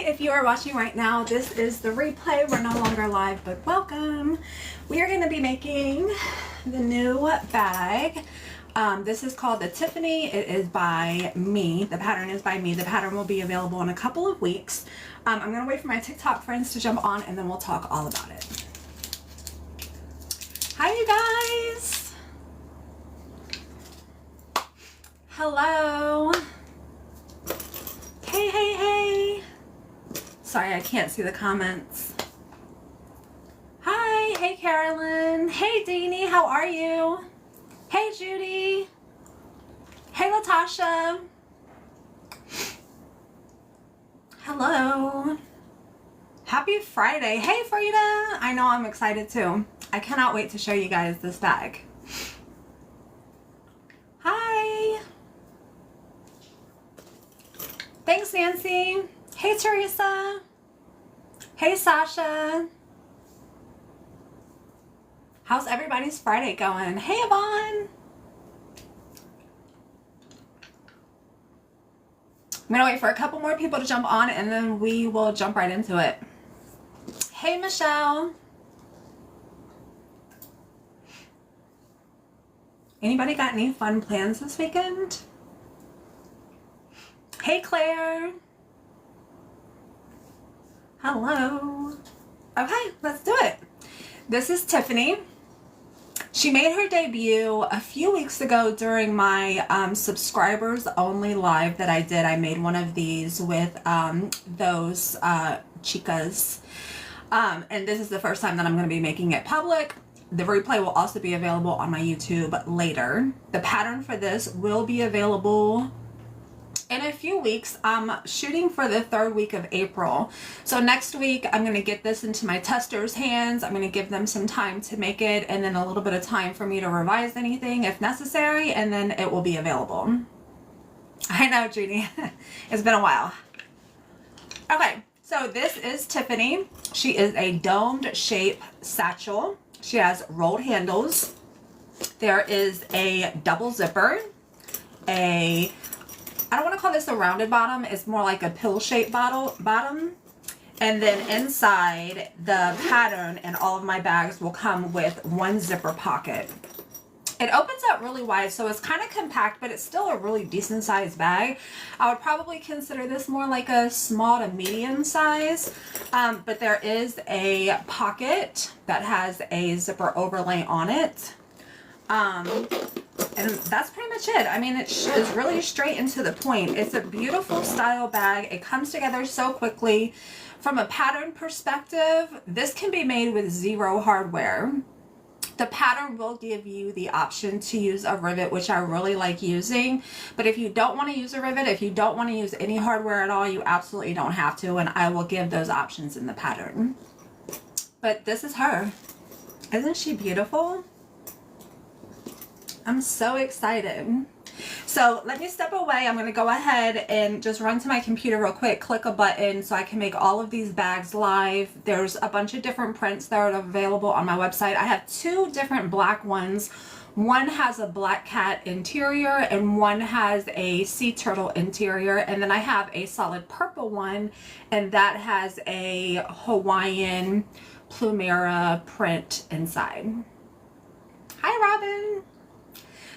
if you are watching right now, this is the replay. We're no longer live, but welcome. We are going to be making the new bag. This is called the Tiffany. It is by me. The pattern is by me. The pattern will be available in a couple of weeks. I'm going to wait for my TikTok friends to jump on and then we'll talk all about it. Hi, you guys. Hello. Hey, hey, hey. Sorry, I can't see the comments. Hi, hey Carolyn. Hey Deanie, how are you? Hey Judy. Hey Latasha. Hello. Happy Friday. Hey Frida. I know, I'm excited too. I cannot wait to show you guys this bag. Hi. Thanks, Nancy. Hey, Teresa. Hey, Sasha. How's everybody's Friday going? Hey, Yvonne. I'm going to wait for a couple more people to jump on and then we will jump right into it. Hey, Michelle. Anybody got any fun plans this weekend? Hey, Claire. Hello. Okay, let's do it. This is Tiffany. She made her debut a few weeks ago during my subscribers only live that I did. I made one of these with those chicas. And this is the first time that I'm going to be making it public. The replay will also be available on my YouTube later. The pattern for this will be available in a few weeks. I'm shooting for the third week of April. So next week, I'm going to get this into my testers' hands. I'm going to give them some time to make it and then a little bit of time for me to revise anything if necessary, and then it will be available. I know, Judy. It's been a while. Okay, so this is Tiffany. She is a domed shape satchel. She has rolled handles. There is a double zipper, I don't want to call this a rounded bottom. It's more like a pill-shaped bottom. And then inside, the pattern and all of my bags will come with one zipper pocket. It opens up really wide, so it's kind of compact, but it's still a really decent sized bag. I would probably consider this more like a small to medium size, but there is a pocket that has a zipper overlay on it. And that's pretty much it. I mean, it's really straight and to the point. It's a beautiful style bag. It comes together so quickly. From a pattern perspective, this can be made with zero hardware. The pattern will give you the option to use a rivet, which I really like using. But if you don't want to use a rivet, if you don't want to use any hardware at all, you absolutely don't have to. And I will give those options in the pattern. But this is her. Isn't she beautiful? I'm so excited. So let me step away. I'm going to go ahead and just run to my computer real quick, click a button so I can make all of these bags live. There's a bunch of different prints that are available on my website. I have two different black ones. One has a black cat interior and one has a sea turtle interior. And then I have a solid purple one and that has a Hawaiian Plumera print inside. Hi, Robin.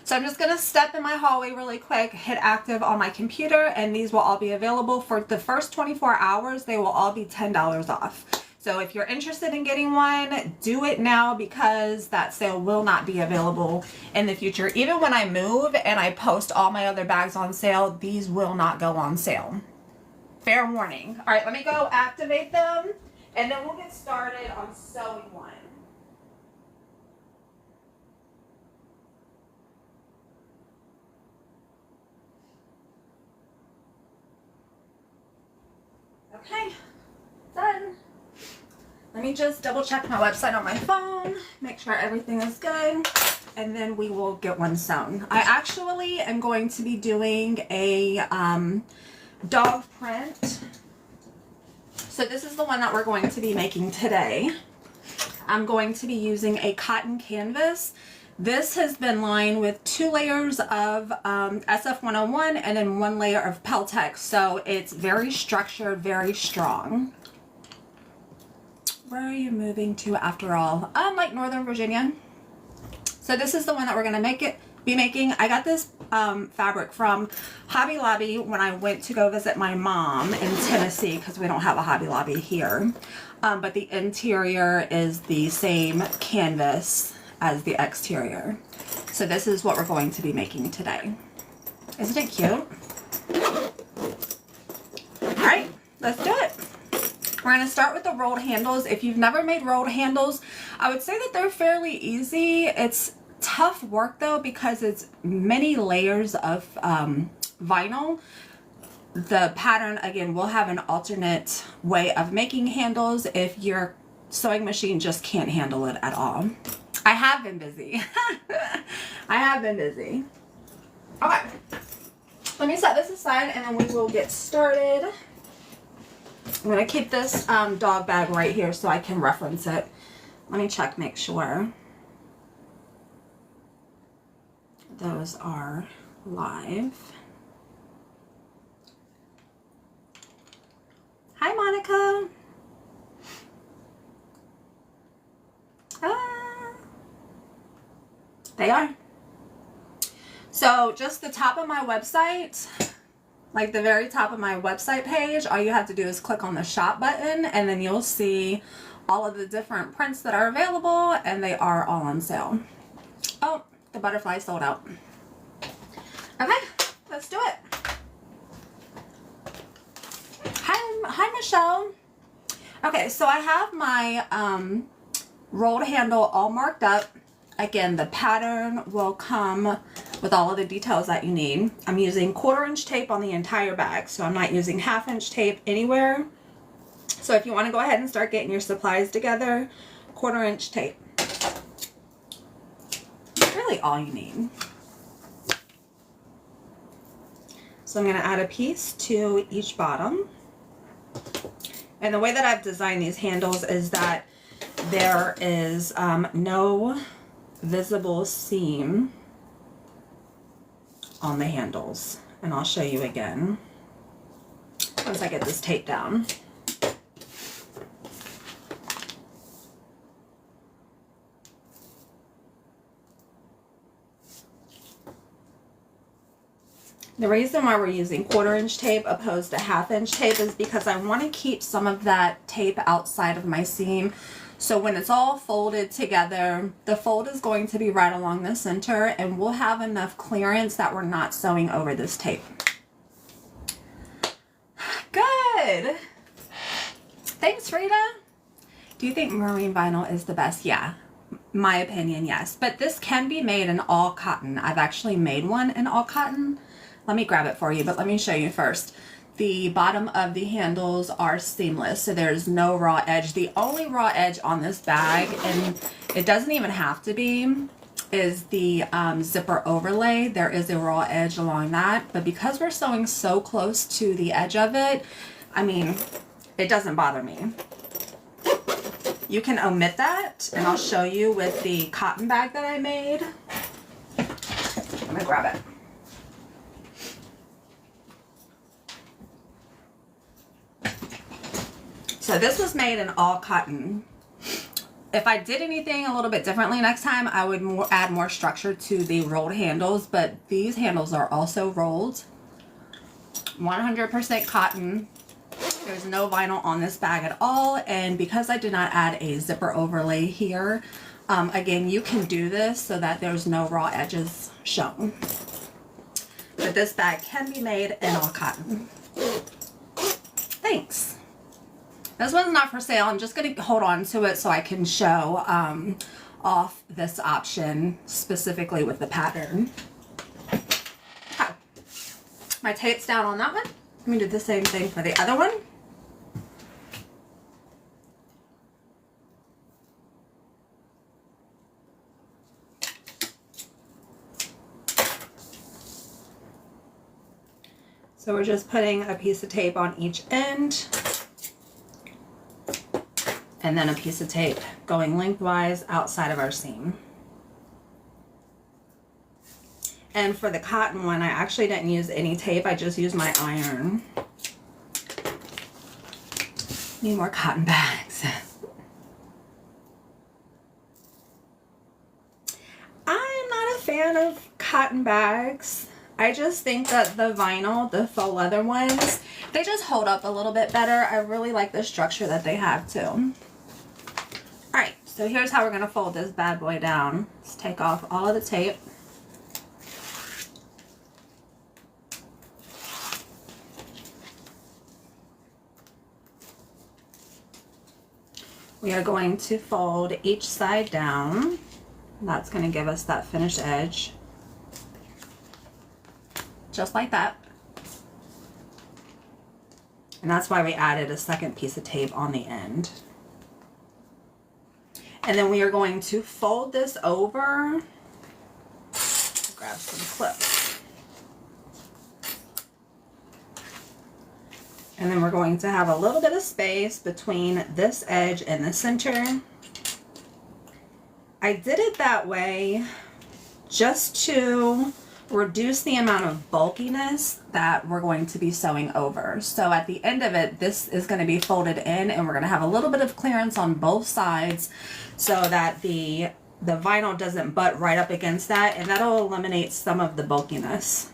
So I'm just going to step in my hallway really quick, hit active on my computer, and these will all be available for the first 24 hours. They will all be $10 off. So if you're interested in getting one, do it now because that sale will not be available in the future. Even when I move and I post all my other bags on sale, these will not go on sale. Fair warning. All right, let me go activate them, and then we'll get started on sewing one. Okay, done. Let me just double check my website on my phone, make sure everything is good, and then we will get one sewn. I actually am going to be doing a dog print. So this is the one that we're going to be making today. I'm going to be using a cotton canvas. This has been lined with 2 layers of SF101 and then 1 layer of Peltex, so it's very structured, very strong. Where are you moving to after all? Like Northern Virginia. So this is the one that we're gonna be making. I got this fabric from Hobby Lobby when I went to go visit my mom in Tennessee, because we don't have a Hobby Lobby here. But the interior is the same canvas as the exterior. So this is what we're going to be making today. Isn't it cute? All right, let's do it. We're going to start with the rolled handles. If you've never made rolled handles, I would say that they're fairly easy. It's tough work though, because it's many layers of vinyl. The pattern, again, will have an alternate way of making handles if your sewing machine just can't handle it at all. I have been busy. I have been busy. Okay. Let me set this aside and then we will get started. I'm going to keep this dog bag right here so I can reference it. Let me check, make sure. Those are live. Hi, Monica. They are. So just the top of my website, like the very top of my website page, all you have to do is click on the shop button and then you'll see all of the different prints that are available, and they are all on sale. Oh, the butterfly sold out. Okay, let's do it. Hi Michelle. Okay, so I have my rolled handle all marked up. Again, the pattern will come with all of the details that you need. I'm using 1/4 inch tape on the entire bag, so I'm not using 1/2 inch tape anywhere. So if you want to go ahead and start getting your supplies together, 1/4 inch tape. Really all you need. So I'm going to add a piece to each bottom. And the way that I've designed these handles is that there is no visible seam on the handles. And I'll show you again once I get this tape down. The reason why we're using 1/4 inch tape opposed to 1/2 inch tape is because I want to keep some of that tape outside of my seam. So when it's all folded together, the fold is going to be right along the center, and we'll have enough clearance that we're not sewing over this tape. Good. Thanks, Rita. Do you think marine vinyl is the best? Yeah. My opinion, yes. But this can be made in all cotton. I've actually made one in all cotton. Let me grab it for you, but let me show you first. The bottom of the handles are seamless, so there's no raw edge. The only raw edge on this bag, and it doesn't even have to be, is the zipper overlay. There is a raw edge along that, but because we're sewing so close to the edge of it, I mean, it doesn't bother me. You can omit that, and I'll show you with the cotton bag that I made. I'm gonna grab it. So this was made in all cotton. If I did anything a little bit differently next time, I would add more structure to the rolled handles, but these handles are also rolled. 100% cotton. There's no vinyl on this bag at all, and because I did not add a zipper overlay here, again, you can do this so that there's no raw edges shown. But this bag can be made in all cotton. Thanks. This one's not for sale. I'm just going to hold on to it so I can show off this option specifically with the pattern. Okay. My tape's down on that one. Let me do the same thing for the other one. So we're just putting a piece of tape on each end, and then a piece of tape going lengthwise outside of our seam. And for the cotton one, I actually didn't use any tape. I just used my iron. Need more cotton bags. I'm not a fan of cotton bags. I just think that the vinyl, the faux leather ones, they just hold up a little bit better. I really like the structure that they have too. Alright, so here's how we're going to fold this bad boy down. Let's take off all of the tape. We are going to fold each side down. That's going to give us that finished edge. Just like that. And that's why we added a second piece of tape on the end. And then we are going to fold this over. Grab some clips. And then we're going to have a little bit of space between this edge and the center. I did it that way just to reduce the amount of bulkiness that we're going to be sewing over. So at the end of it, this is going to be folded in, and we're going to have a little bit of clearance on both sides so that the vinyl doesn't butt right up against that, and that'll eliminate some of the bulkiness.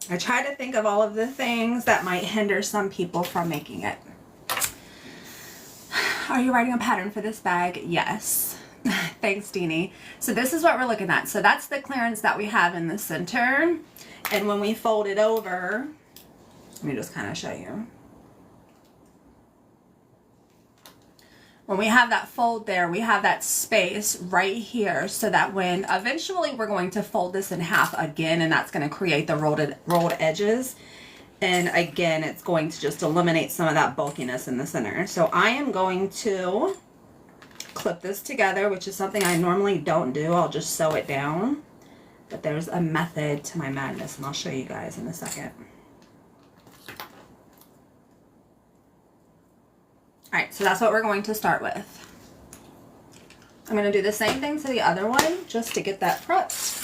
I try to think of all of the things that might hinder some people from making it. Are you writing a pattern for this bag? Yes. Thanks, Deanie. So this is what we're looking at. So that's the clearance that we have in the center. And when we fold it over, let me just kind of show you. When we have that fold there, we have that space right here so that when eventually we're going to fold this in half again, and that's going to create the rolled edges. And again, it's going to just eliminate some of that bulkiness in the center. So I am going to clip this together, which is something I normally don't do. I'll just sew it down. But there's a method to my madness, and I'll show you guys in a second. Alright, so that's what we're going to start with. I'm going to do the same thing to the other one just to get that prepped.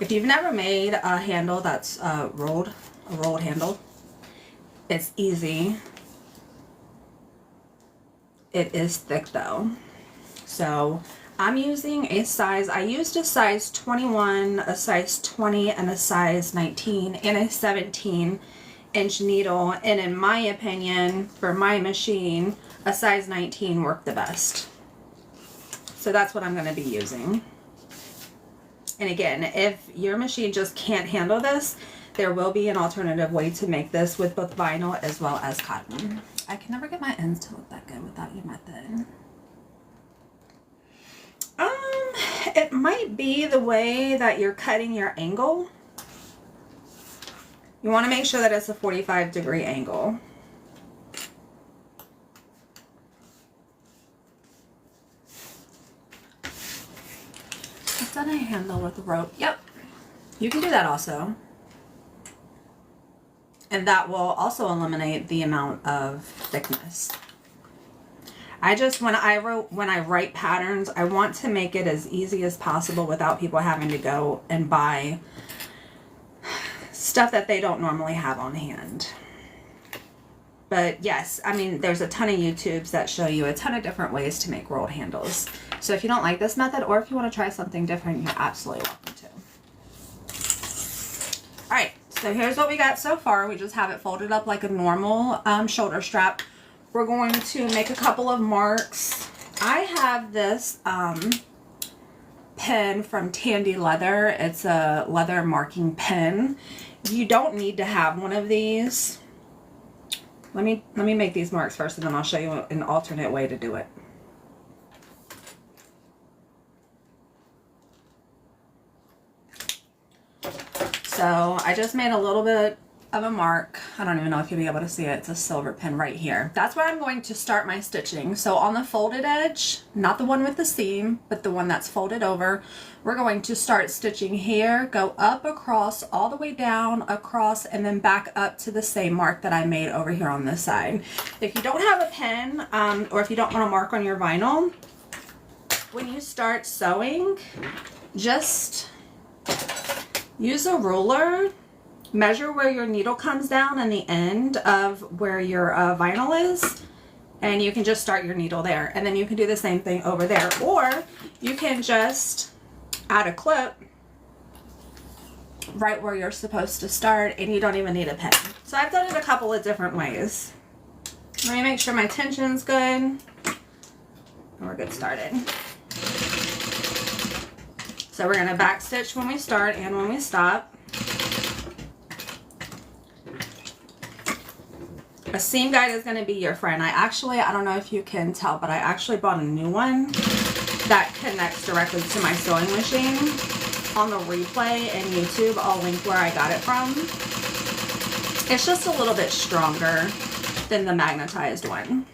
If you've never made a handle that's a rolled handle, it's easy. It is thick though. So I'm using a size, I used a size 21, a size 20, and a size 19, and a 17-inch needle. And in my opinion, for my machine, a size 19 worked the best. So that's what I'm going to be using. And again, if your machine just can't handle this, there will be an alternative way to make this with both vinyl as well as cotton. I can never get my ends to look that good without your method. It might be the way that you're cutting your angle. You want to make sure that it's a 45-degree angle. I've done a handle with a rope. Yep. You can do that also. And that will also eliminate the amount of thickness. I just, when I write patterns, I want to make it as easy as possible without people having to go and buy stuff that they don't normally have on hand. But yes, I mean, there's a ton of YouTubes that show you a ton of different ways to make rolled handles. So if you don't like this method, or if you want to try something different, you're absolutely welcome to. Alright, so here's what we got so far. We just have it folded up like a normal shoulder strap. We're going to make a couple of marks. I have this pen from Tandy Leather. It's a leather marking pen. You don't need to have one of these. Let me make these marks first, and then I'll show you an alternate way to do it. So I just made a little bit of a mark. I don't even know if you'll be able to see it. It's a silver pin right here. That's where I'm going to start my stitching. So on the folded edge, not the one with the seam, but the one that's folded over, we're going to start stitching here, go up across, all the way down, across, and then back up to the same mark that I made over here on this side. If you don't have a pen, or if you don't want to mark on your vinyl, when you start sewing, just use a ruler, measure where your needle comes down and the end of where your vinyl is, and you can just start your needle there. And then you can do the same thing over there, or you can just add a clip right where you're supposed to start, and you don't even need a pen. So I've done it a couple of different ways. Let me make sure my tension's good, and we're good started. So we're gonna back stitch when we start and when we stop. A seam guide is gonna be your friend. I don't know if you can tell, but I actually bought a new one that connects directly to my sewing machine. On the replay and YouTube, I'll link where I got it from. It's just a little bit stronger than the magnetized one.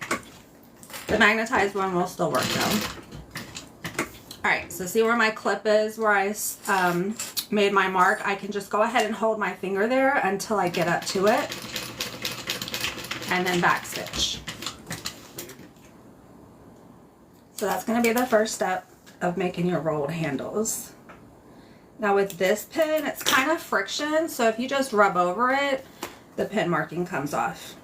The magnetized one will still work though. Alright, so see where my clip is, where I made my mark? I can just go ahead and hold my finger there until I get up to it, and then back stitch. So that's going to be the first step of making your rolled handles. Now with this pin, it's kind of friction, so if you just rub over it, the pin marking comes off.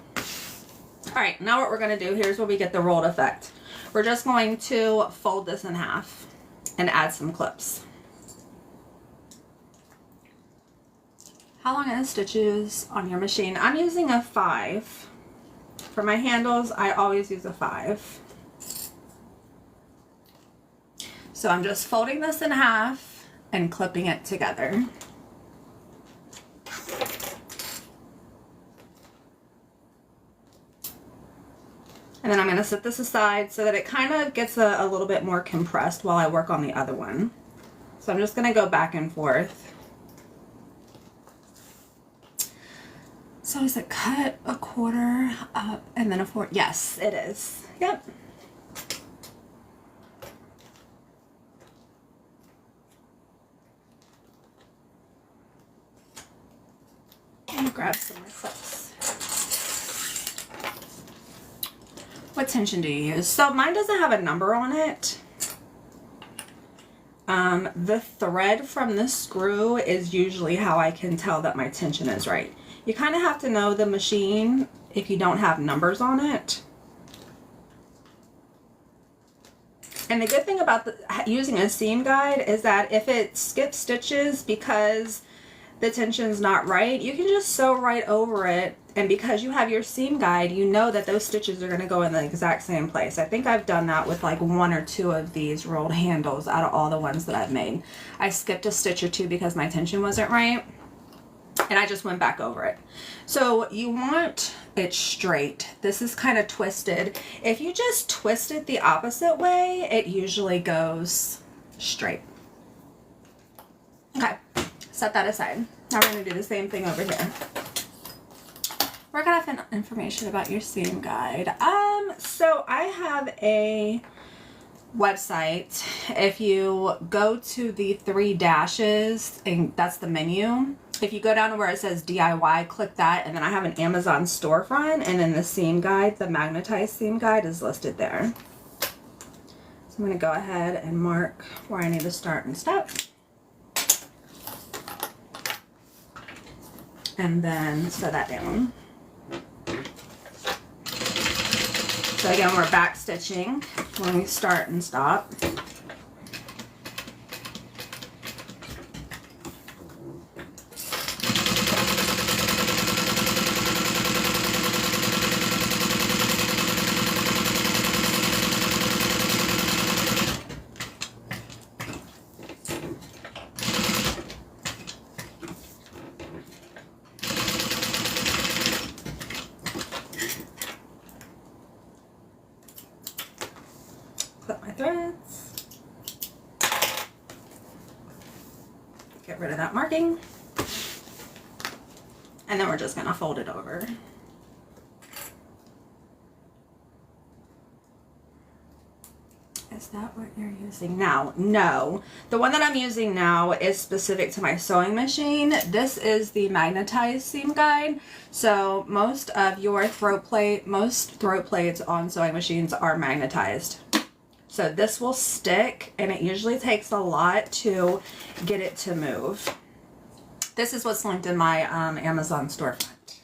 Alright, now what we're going to do, here's where we get the rolled effect. We're just going to fold this in half and add some clips. How long are the stitches on your machine? I'm using a 5. For my handles, I always use a 5. So I'm just folding this in half and clipping it together. And then I'm going to set this aside so that it kind of gets a little bit more compressed while I work on the other one. So I'm just going to go back and forth. So is it cut a quarter up and then a 4? Yes, it is. Yep. Let me grab some more clips. What tension do you use? So mine doesn't have a number on it. The thread from the screw is usually how I can tell that my tension is right. You kind of have to know the machine if you don't have numbers on it. And the good thing about using a seam guide is that if it skips stitches because the tension's not right, you can just sew right over it, and because you have your seam guide, you know that those stitches are going to go in the exact same place. I think I've done that with like 1 or 2 of these rolled handles out of all the ones that I've made. I skipped a stitch or 2 because my tension wasn't right, and I just went back over it. So you want it straight. This is kind of twisted. If you just twist it the opposite way, it usually goes straight. Okay. Set that aside. Now we're going to do the same thing over here. We're going to have information about your seam guide. So I have a website. If you go to the 3 dashes, and that's the menu. If you go down to where it says DIY, click that, and then I have an Amazon storefront, and then the seam guide, the magnetized seam guide, is listed there. So I'm going to go ahead and mark where I need to start and stop. And then sew that down. So again, we're back stitching when we start and stop. Clip my threads. Get rid of that marking. And then we're just gonna fold it over. Is that what you're using now? No. The one that I'm using now is specific to my sewing machine. This is the magnetized seam guide. So most of your most throat plates on sewing machines are magnetized. So this will stick, and it usually takes a lot to get it to move. This is what's linked in my Amazon storefront.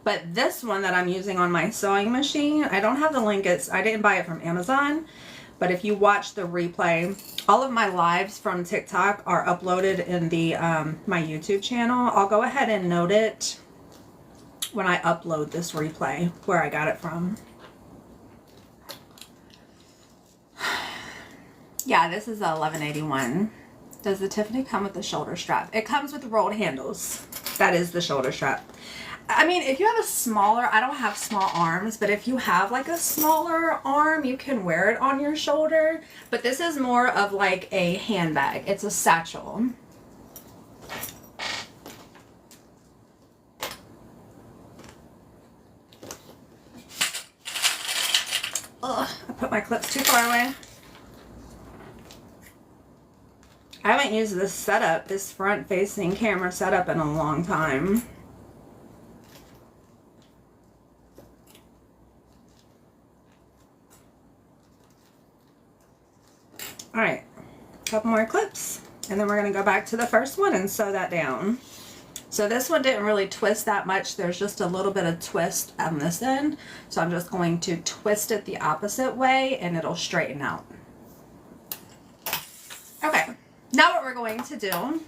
But this one that I'm using on my sewing machine, I don't have the link. I didn't buy it from Amazon. But if you watch the replay, all of my lives from TikTok are uploaded in the my YouTube channel. I'll go ahead and note it when I upload this replay where I got it from. Yeah, this is a 1181. Does the Tiffany come with the shoulder strap? It comes with rolled handles. That is the shoulder strap. I mean, if you have a smaller, I don't have small arms, but if you have like a smaller arm, you can wear it on your shoulder. But this is more of like a handbag. It's a satchel. Ugh, I put my clips too far away. I haven't used this setup, this front-facing camera setup in a long time. All right, a couple more clips, and then we're going to go back to the first one and sew that down. So this one didn't really twist that much. There's just a little bit of twist on this end. So I'm just going to twist it the opposite way, and it'll straighten out. Okay, now what we're going to do,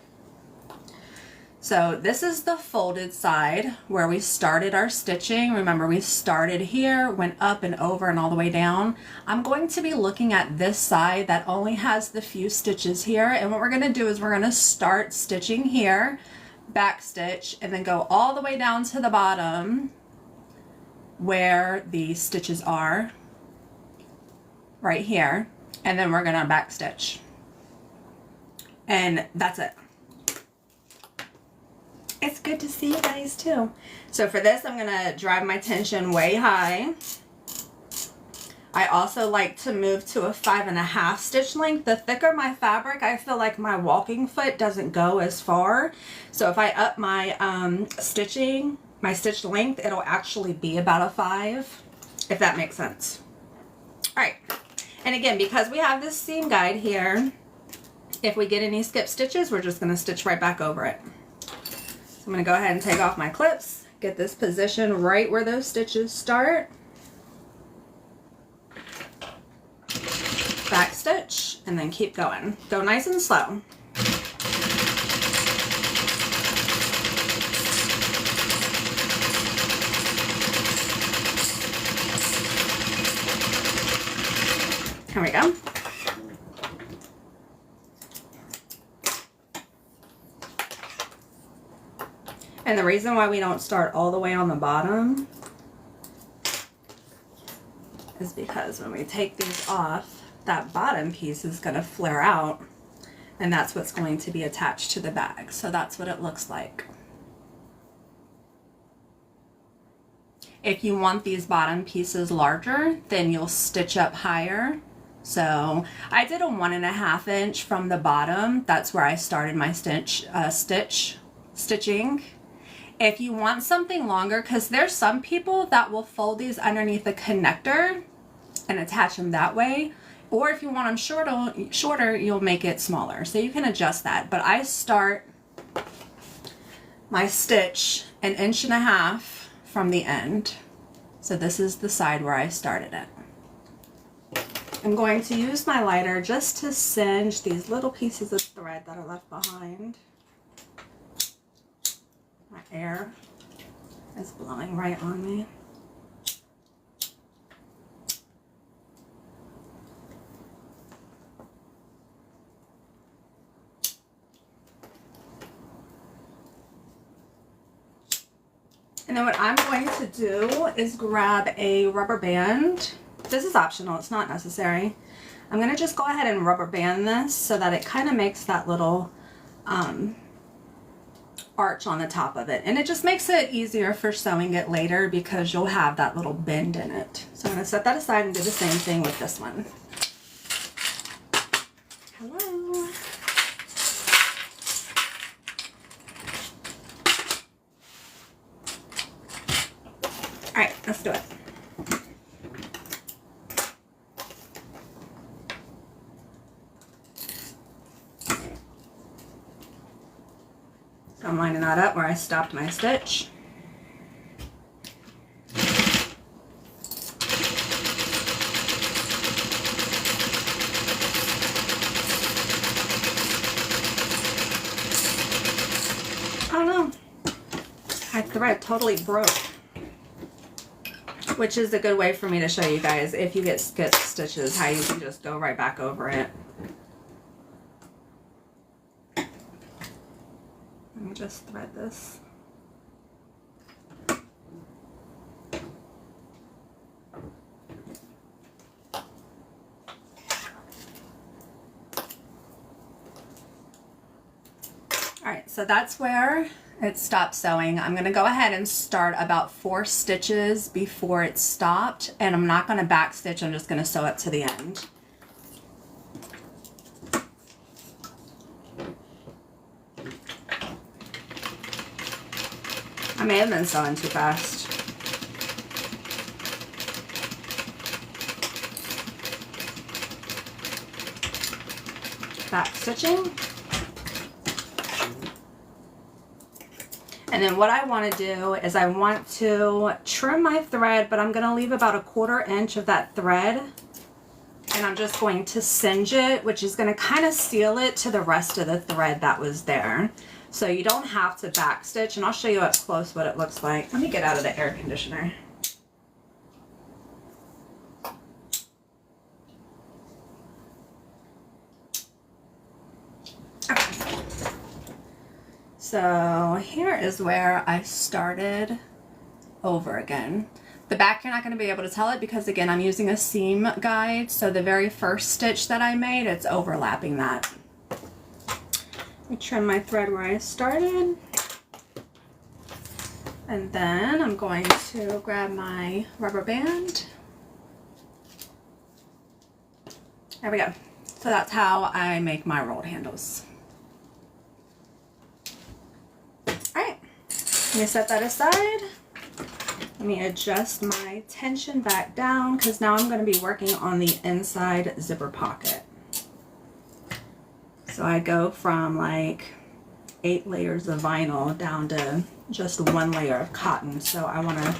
so this is the folded side where we started our stitching. Remember, we started here, went up and over and all the way down. I'm going to be looking at this side that only has the few stitches here. And what we're going to do is we're going to start stitching here, back stitch, and then go all the way down to the bottom where the stitches are, right here. And then we're going to back stitch. And that's it. It's good to see you guys too. So for this, I'm gonna drive my tension way high. I also like to move to a 5.5 stitch length. The thicker my fabric, I feel like my walking foot doesn't go as far. So if I up my my stitch length, it'll actually be about a 5, if that makes sense. All right, and again, because we have this seam guide here, if we get any skip stitches, we're just gonna stitch right back over it. I'm going to go ahead and take off my clips, get this position right where those stitches start, back stitch, and then keep going. Go nice and slow. Here we go. And the reason why we don't start all the way on the bottom is because when we take these off, that bottom piece is going to flare out, and that's what's going to be attached to the bag. So that's what it looks like. If you want these bottom pieces larger, then you'll stitch up higher. So I did a 1.5 inch from the bottom. That's where I started my stitching. If you want something longer, because there's some people that will fold these underneath the connector and attach them that way. Or if you want them shorter, you'll make it smaller. So you can adjust that. But I start my stitch 1.5 inches from the end. So this is the side where I started it. I'm going to use my lighter just to singe these little pieces of thread that are left behind. My air is blowing right on me. And then what I'm going to do is grab a rubber band. This is optional, it's not necessary. I'm going to just go ahead and rubber band this so that it kind of makes that little arch on the top of it, and it just makes it easier for sewing it later because you'll have that little bend in it. So I'm going to set that aside and do the same thing with this one. Hello. All right, let's do it. So I'm lining that up where I stopped my stitch. Oh no, my thread totally broke. Which is a good way for me to show you guys if you get skip stitches, how you can just go right back over it. Let me just thread this. Alright, so that's where it stopped sewing. I'm going to go ahead and start about 4 stitches before it stopped, and I'm not going to back stitch, I'm just going to sew up to the end. I may have been sewing too fast. Back stitching. And then what I want to do is I want to trim my thread, but I'm going to leave about a 1/4 inch of that thread. And I'm just going to singe it, which is going to kind of seal it to the rest of the thread that was there. So you don't have to back stitch, and I'll show you up close what it looks like. Let me get out of the air conditioner. So here is where I started over again. The back, you're not going to be able to tell it because, again, I'm using a seam guide. So the very first stitch that I made, it's overlapping that. Let me trim my thread where I started. And then I'm going to grab my rubber band. There we go. So that's how I make my rolled handles. Let me set that aside. Let me adjust my tension back down because now I'm going to be working on the inside zipper pocket. So I go from like 8 layers of vinyl down to just 1 layer of cotton. So I want to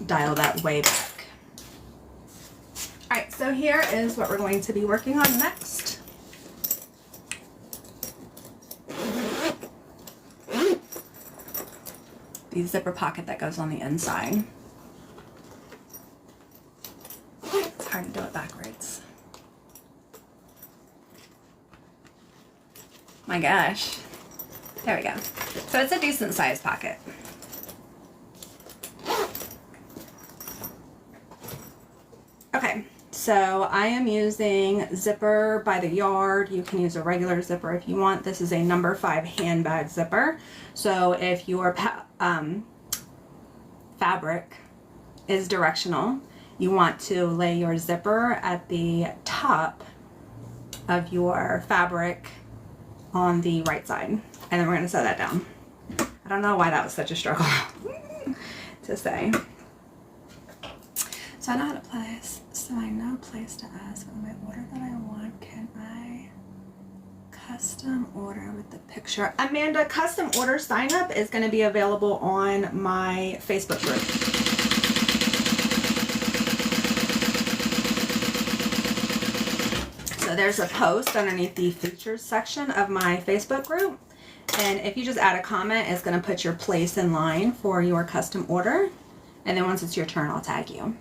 dial that way back. Alright, so here is what we're going to be working on next. The zipper pocket that goes on the inside. It's hard to do it backwards. My gosh. There we go. So it's a decent sized pocket. Okay, so I am using zipper by the yard. You can use a regular zipper if you want. This is a number 5 handbag zipper. So if your fabric is directional, you want to lay your zipper at the top of your fabric on the right side. And then we're going to sew that down. I don't know why that was such a struggle to say. So I know how to place. So I know place to ask for my order that I want. Can I custom order with the picture? Amanda, custom order sign up is going to be available on my Facebook group. So there's a post underneath the features section of my Facebook group. And if you just add a comment, it's going to put your place in line for your custom order. And then once it's your turn, I'll tag you.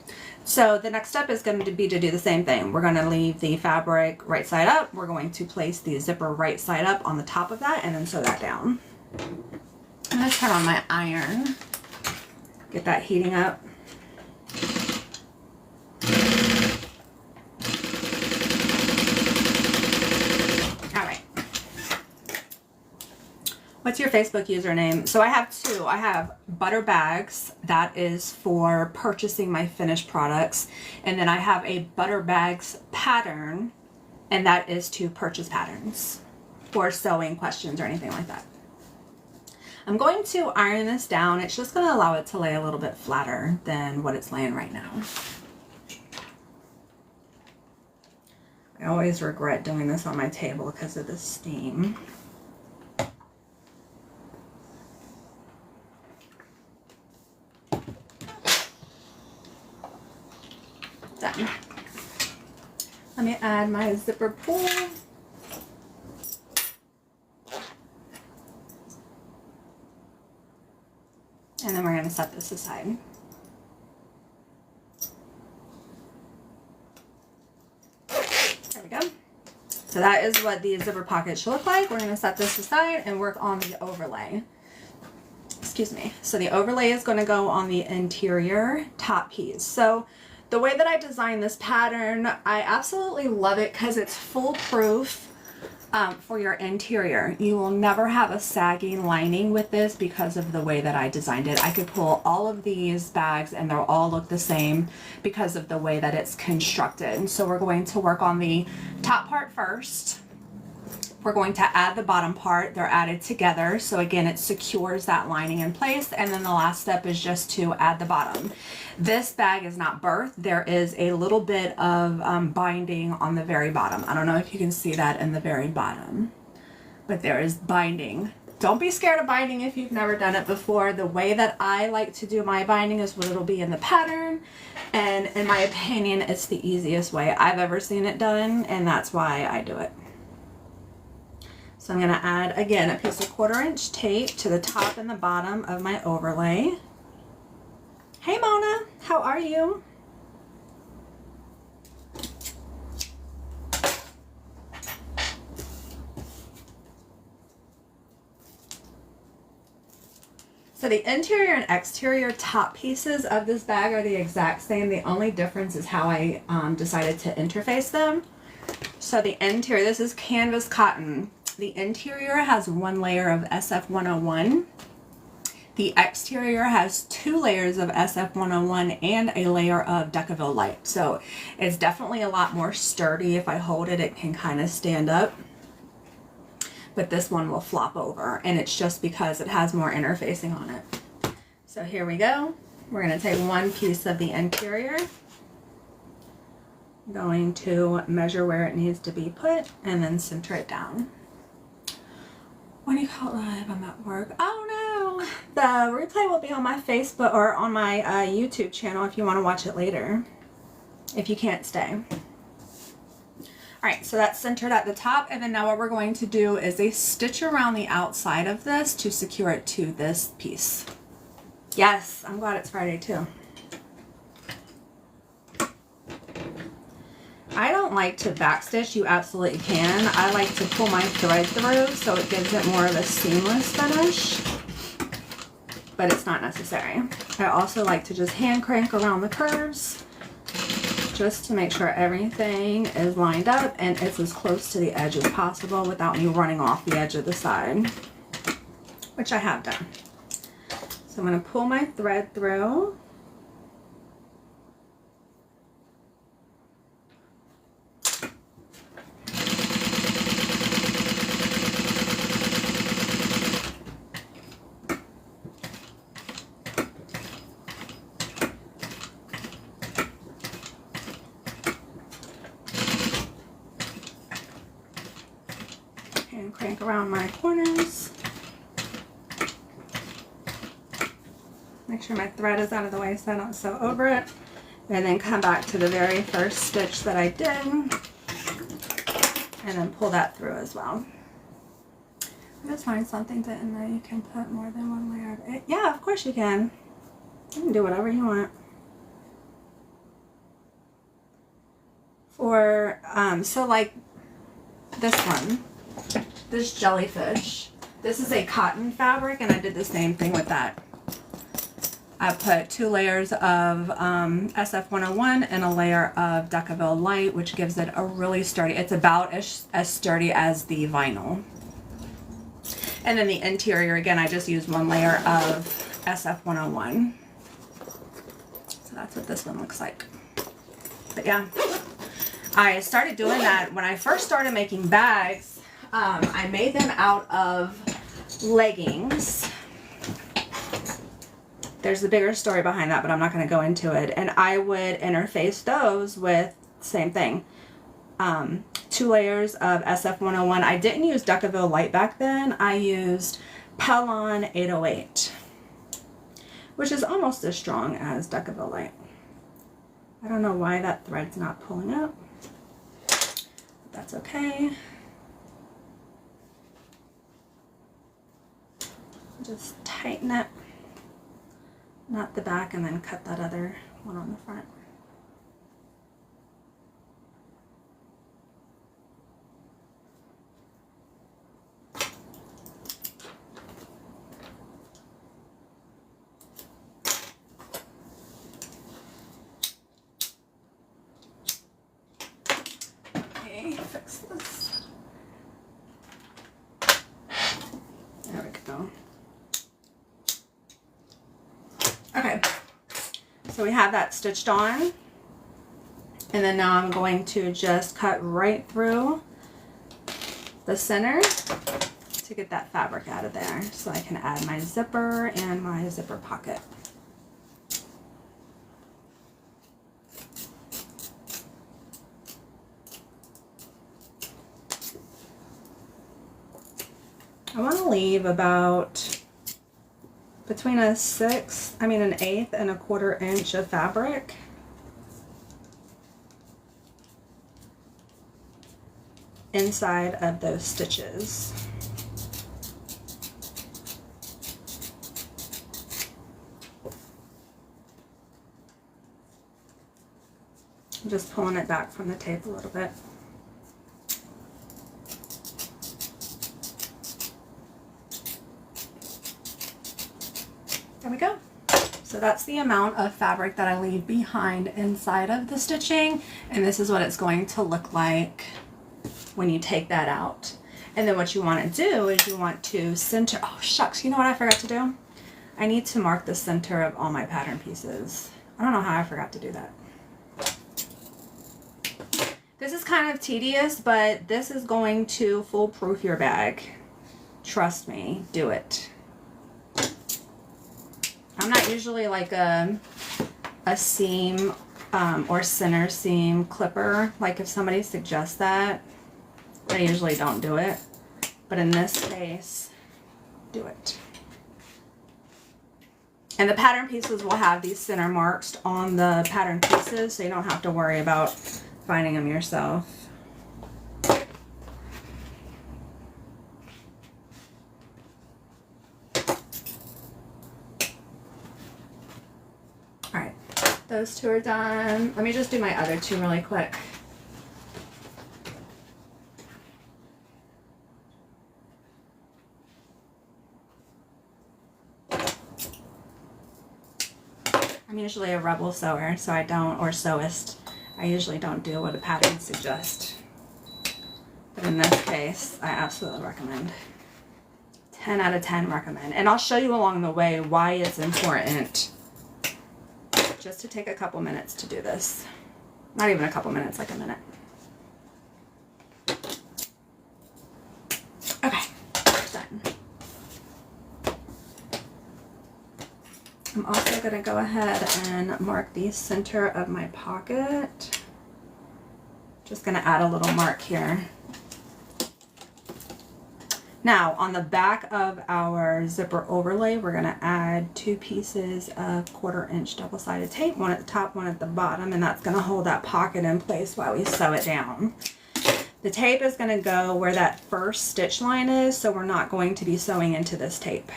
So the next step is going to be to do the same thing. We're going to leave the fabric right side up. We're going to place the zipper right side up on the top of that and then sew that down. I'm going to turn on my iron. Get that heating up. What's What's your Facebook username? So I have two. I have Butter Bags. That is for purchasing my finished products. And then I have a Butter Bags pattern, and that is to purchase patterns for sewing questions or anything like that. I'm going to iron this down. It's just going to allow it to lay a little bit flatter than what it's laying right now. I always regret doing this on my table because of the steam. Done. Let me add my zipper pull. And then we're going to set this aside. There we go. So that is what the zipper pocket should look like. We're going to set this aside and work on the overlay. Excuse me. So the overlay is going to go on the interior top piece. So the way that I designed this pattern, I absolutely love it because it's foolproof for your interior. You will never have a sagging lining with this because of the way that I designed it. I could pull all of these bags and they'll all look the same because of the way that it's constructed. And so we're going to work on the top part first. We're going to add the bottom part. They're added together. So again, it secures that lining in place. And then the last step is just to add the bottom. This bag is not birthed. There is a little bit of binding on the very bottom. I don't know if you can see that in the very bottom, but there is binding. Don't be scared of binding if you've never done it before. The way that I like to do my binding is what it'll be in the pattern. And in my opinion, it's the easiest way I've ever seen it done. And that's why I do it. So I'm going to add, again, a piece of 1/4 inch tape to the top and the bottom of my overlay. Hey Mona, how are you? So the interior and exterior top pieces of this bag are the exact same. The only difference is how I decided to interface them. So the interior, this is canvas cotton. The interior has 1 layer of SF101. The exterior has 2 layers of SF101 and a layer of Decaville Light. So it's definitely a lot more sturdy. If I hold it, it can kind of stand up. But this one will flop over, and it's just because it has more interfacing on it. So here we go. We're going to take 1 piece of the interior. I'm going to measure where it needs to be put and then center it down. When you call it live, I'm at work. Oh no! The replay will be on my Facebook or on my YouTube channel if you want to watch it later. If you can't stay. Alright, so that's centered at the top, and then now what we're going to do is a stitch around the outside of this to secure it to this piece. Yes, I'm glad it's Friday too. I don't like to backstitch. You absolutely can. I like to pull my thread through so it gives it more of a seamless finish, but it's not necessary. I also like to just hand crank around the curves just to make sure everything is lined up and it's as close to the edge as possible without me running off the edge of the side, which I have done. So I'm going to pull my thread through. And crank around my corners. Make sure my thread is out of the way so I don't sew over it. And then come back to the very first stitch that I did. And then pull that through as well. Just find something that in there you can put more than 1 layer of it. Yeah, of course you can. You can do whatever you want. For, so like this one. This jellyfish, this is a cotton fabric, and I did the same thing with that. I put 2 layers of SF101 and a layer of Decaville Light, which gives it a really sturdy, it's about as sturdy as the vinyl. And then the interior, again, I just used 1 layer of SF101. So that's what this one looks like. But yeah, I started doing that when I first started making bags. I made them out of leggings. There's a bigger story behind that, but I'm not going to go into it. And I would interface those with same thing. 2 layers of SF101. I didn't use Decaville Light back then. I used Pellon 808, which is almost as strong as Decaville Light. I don't know why that thread's not pulling up. But that's okay. Just tighten it, not the back, and then cut that other one on the front. Okay, fix this. There we go. Okay, so we have that stitched on, and then now I'm going to just cut right through the center to get that fabric out of there so I can add my zipper and my zipper pocket. I want to leave about between an 1/8 and a 1/4 inch of fabric. Inside of those stitches. I'm just pulling it back from the tape a little bit. There we go. So that's the amount of fabric that I leave behind inside of the stitching, and this is what it's going to look like when you take that out. And then what you want to do is you want to center, oh shucks, you know what I forgot to do? I need to mark the center of all my pattern pieces. I don't know how I forgot to do that. This is kind of tedious, but this is going to foolproof your bag. Trust me, do it. I'm not usually like a seam or center seam clipper. Like if somebody suggests that, I usually don't do it. But in this case, do it. And the pattern pieces will have these center marks on the pattern pieces, so you don't have to worry about finding them yourself. Alright, those 2 are done. Let me just do my other 2 really quick. I'm usually a rebel sewer, so I don't, or sewist. I usually don't do what a pattern suggests. But in this case, I absolutely recommend. 10 out of 10 recommend. And I'll show you along the way why it's important just to take a couple minutes to do this. Not even a couple minutes, like a minute. Okay, done. I'm also going to go ahead and mark the center of my pocket. Just going to add a little mark here. Now on the back of our zipper overlay, we're going to add 2 pieces of 1/4 inch double-sided tape, one at the top, one at the bottom, and that's going to hold that pocket in place while we sew it down. The tape is going to go where that first stitch line is, so we're not going to be sewing into this tape.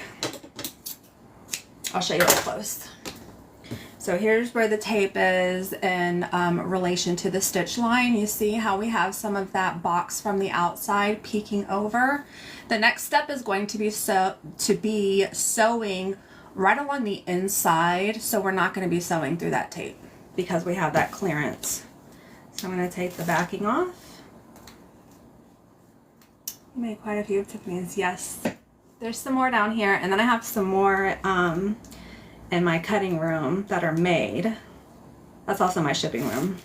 I'll show you up close. So here's where the tape is in relation to the stitch line. You see how we have some of that box from the outside peeking over. The next step is going to be sewing right along the inside, so we're not going to be sewing through that tape because we have that clearance. So I'm going to take the backing off. You made quite a few of Tiffany's, yes. there's some more down here, and then I have some more in my cutting room that are made. That's also my shipping room.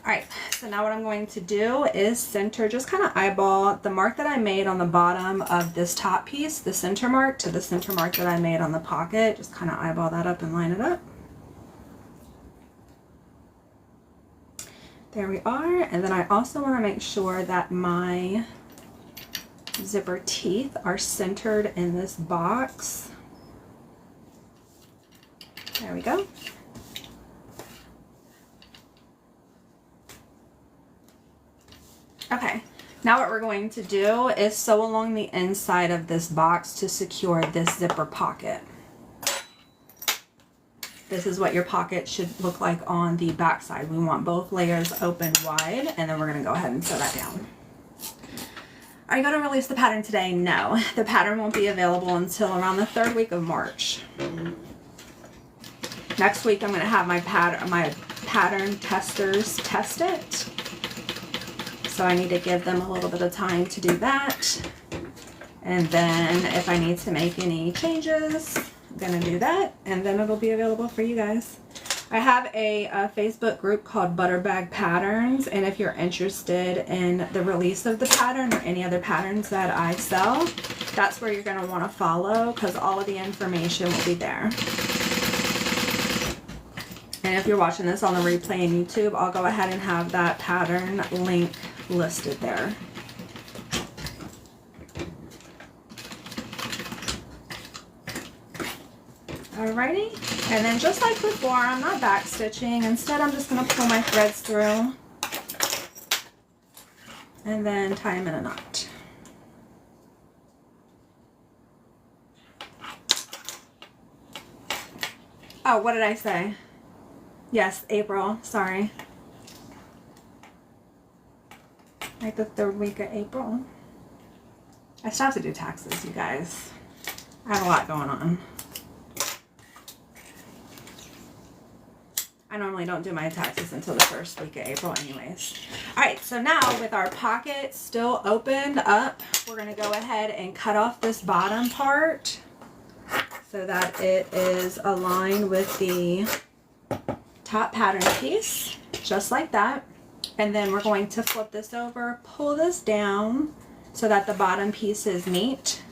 All right, so now what I'm going to do is center, just kind of eyeball the mark that I made on the bottom of this top piece, the center mark, to the center mark that I made on the pocket. Just kind of eyeball that up and line it up. There we are. And then I also want to make sure that my zipper teeth are centered in this box. There we go. Okay, now what we're going to do is sew along the inside of this box to secure this zipper pocket. This is what your pocket should look like on the back side. We want both layers open wide, and then we're going to go ahead and sew that down. Are you going to release the pattern today? No, the pattern won't be available until around the 3rd week of March. Next week I'm going to have my pattern testers test it. So I need to give them a little bit of time to do that. And then if I need to make any changes, I'm gonna do that, and then it'll be available for you guys. I have a Facebook group called Butterbag Patterns, and if you're interested in the release of the pattern or any other patterns that I sell, that's where you're gonna wanna follow, because all of the information will be there. And if you're watching this on the replay on YouTube, I'll go ahead and have that pattern link listed there. Alrighty, and then just like before, I'm not back stitching. Instead, I'm just going to pull my threads through and then tie them in a knot. Oh, what did I say? Yes, April, sorry. Like the 3rd week of April. I still have to do taxes, you guys. I have a lot going on. I normally don't do my taxes until the 1st week of April anyways. All right, so now with our pocket still opened up, we're gonna go ahead and cut off this bottom part so that it is aligned with the top pattern piece, just like that. And then we're going to flip this over, pull this down so that the bottom pieces meet,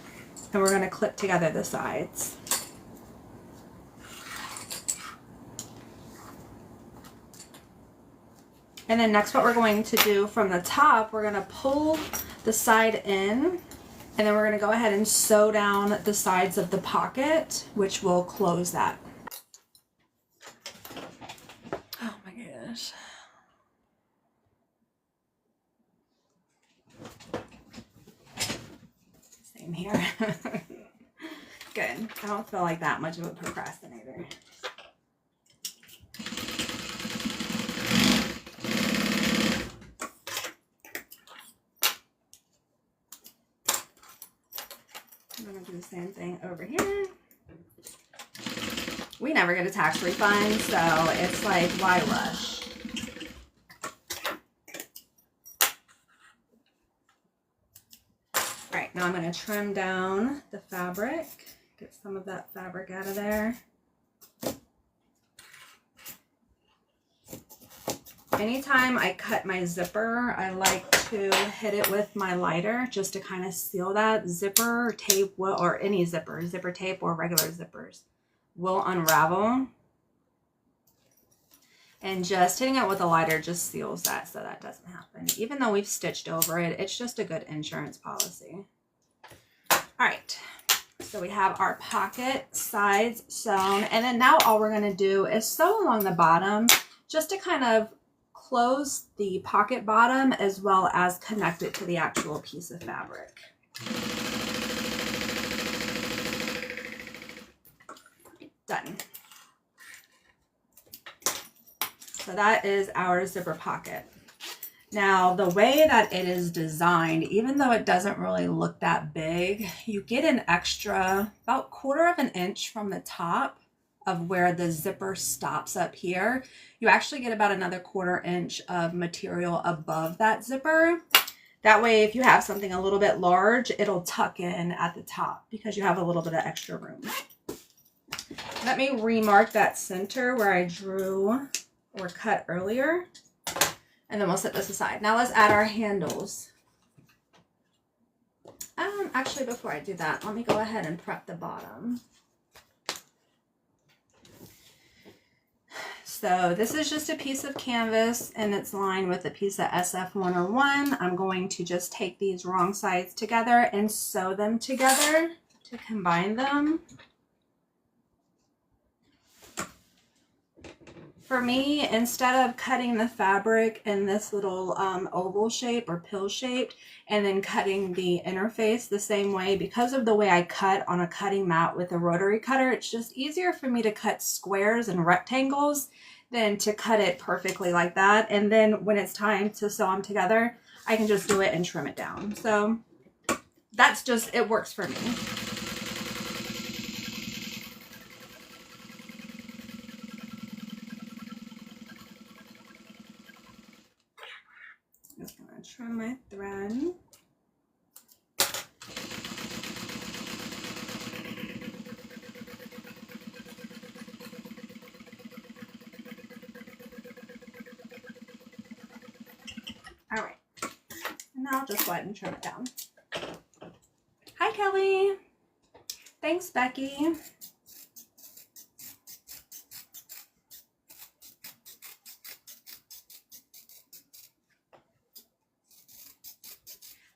and we're going to clip together the sides. And then next what we're going to do from the top, we're going to pull the side in, and then we're going to go ahead and sew down the sides of the pocket, which will close that. Oh my gosh. Same here. Good. I don't feel like that much of a procrastinator. I'm going to do the same thing over here. We never get a tax refund, so it's like, why rush? All right, now I'm going to trim down the fabric, get some of that fabric out of there. Anytime I cut my zipper, I like to hit it with my lighter just to kind of seal that. Zipper tape will, or any zipper, zipper tape or regular zippers will unravel. And just hitting it with a lighter just seals that so that doesn't happen. Even though we've stitched over it, it's just a good insurance policy. All right, so we have our pocket sides sewn. And then now all we're gonna do is sew along the bottom just to kind of close the pocket bottom as well as connect it to the actual piece of fabric. Done. So that is our zipper pocket. Now, the way that it is designed, even though it doesn't really look that big, you get an extra about 1/4 of an inch from the top of where the zipper stops up here. You actually get about another 1/4 inch of material above that zipper That way, if you have something a little bit large, it'll tuck in at the top because you have a little bit of extra room. Let me remark that center where I drew or cut earlier, and then we'll set this aside. Now let's add our handles. Actually, before I do that, let me go ahead and prep the bottom. So this is just a piece of canvas and it's lined with a piece of SF101. I'm going to just take these wrong sides together and sew them together to combine them. For me, instead of cutting the fabric in this little oval shape or pill shaped and then cutting the interface the same way, because of the way I cut on a cutting mat with a rotary cutter, it's just easier for me to cut squares and rectangles than to cut it perfectly like that. And then when it's time to sew them together, I can just do it and trim it down. So that's just, it works for me. Just gonna trim my thread. All right, and now I'll just go ahead and trim it down. Hi, Kelly. Thanks, Becky.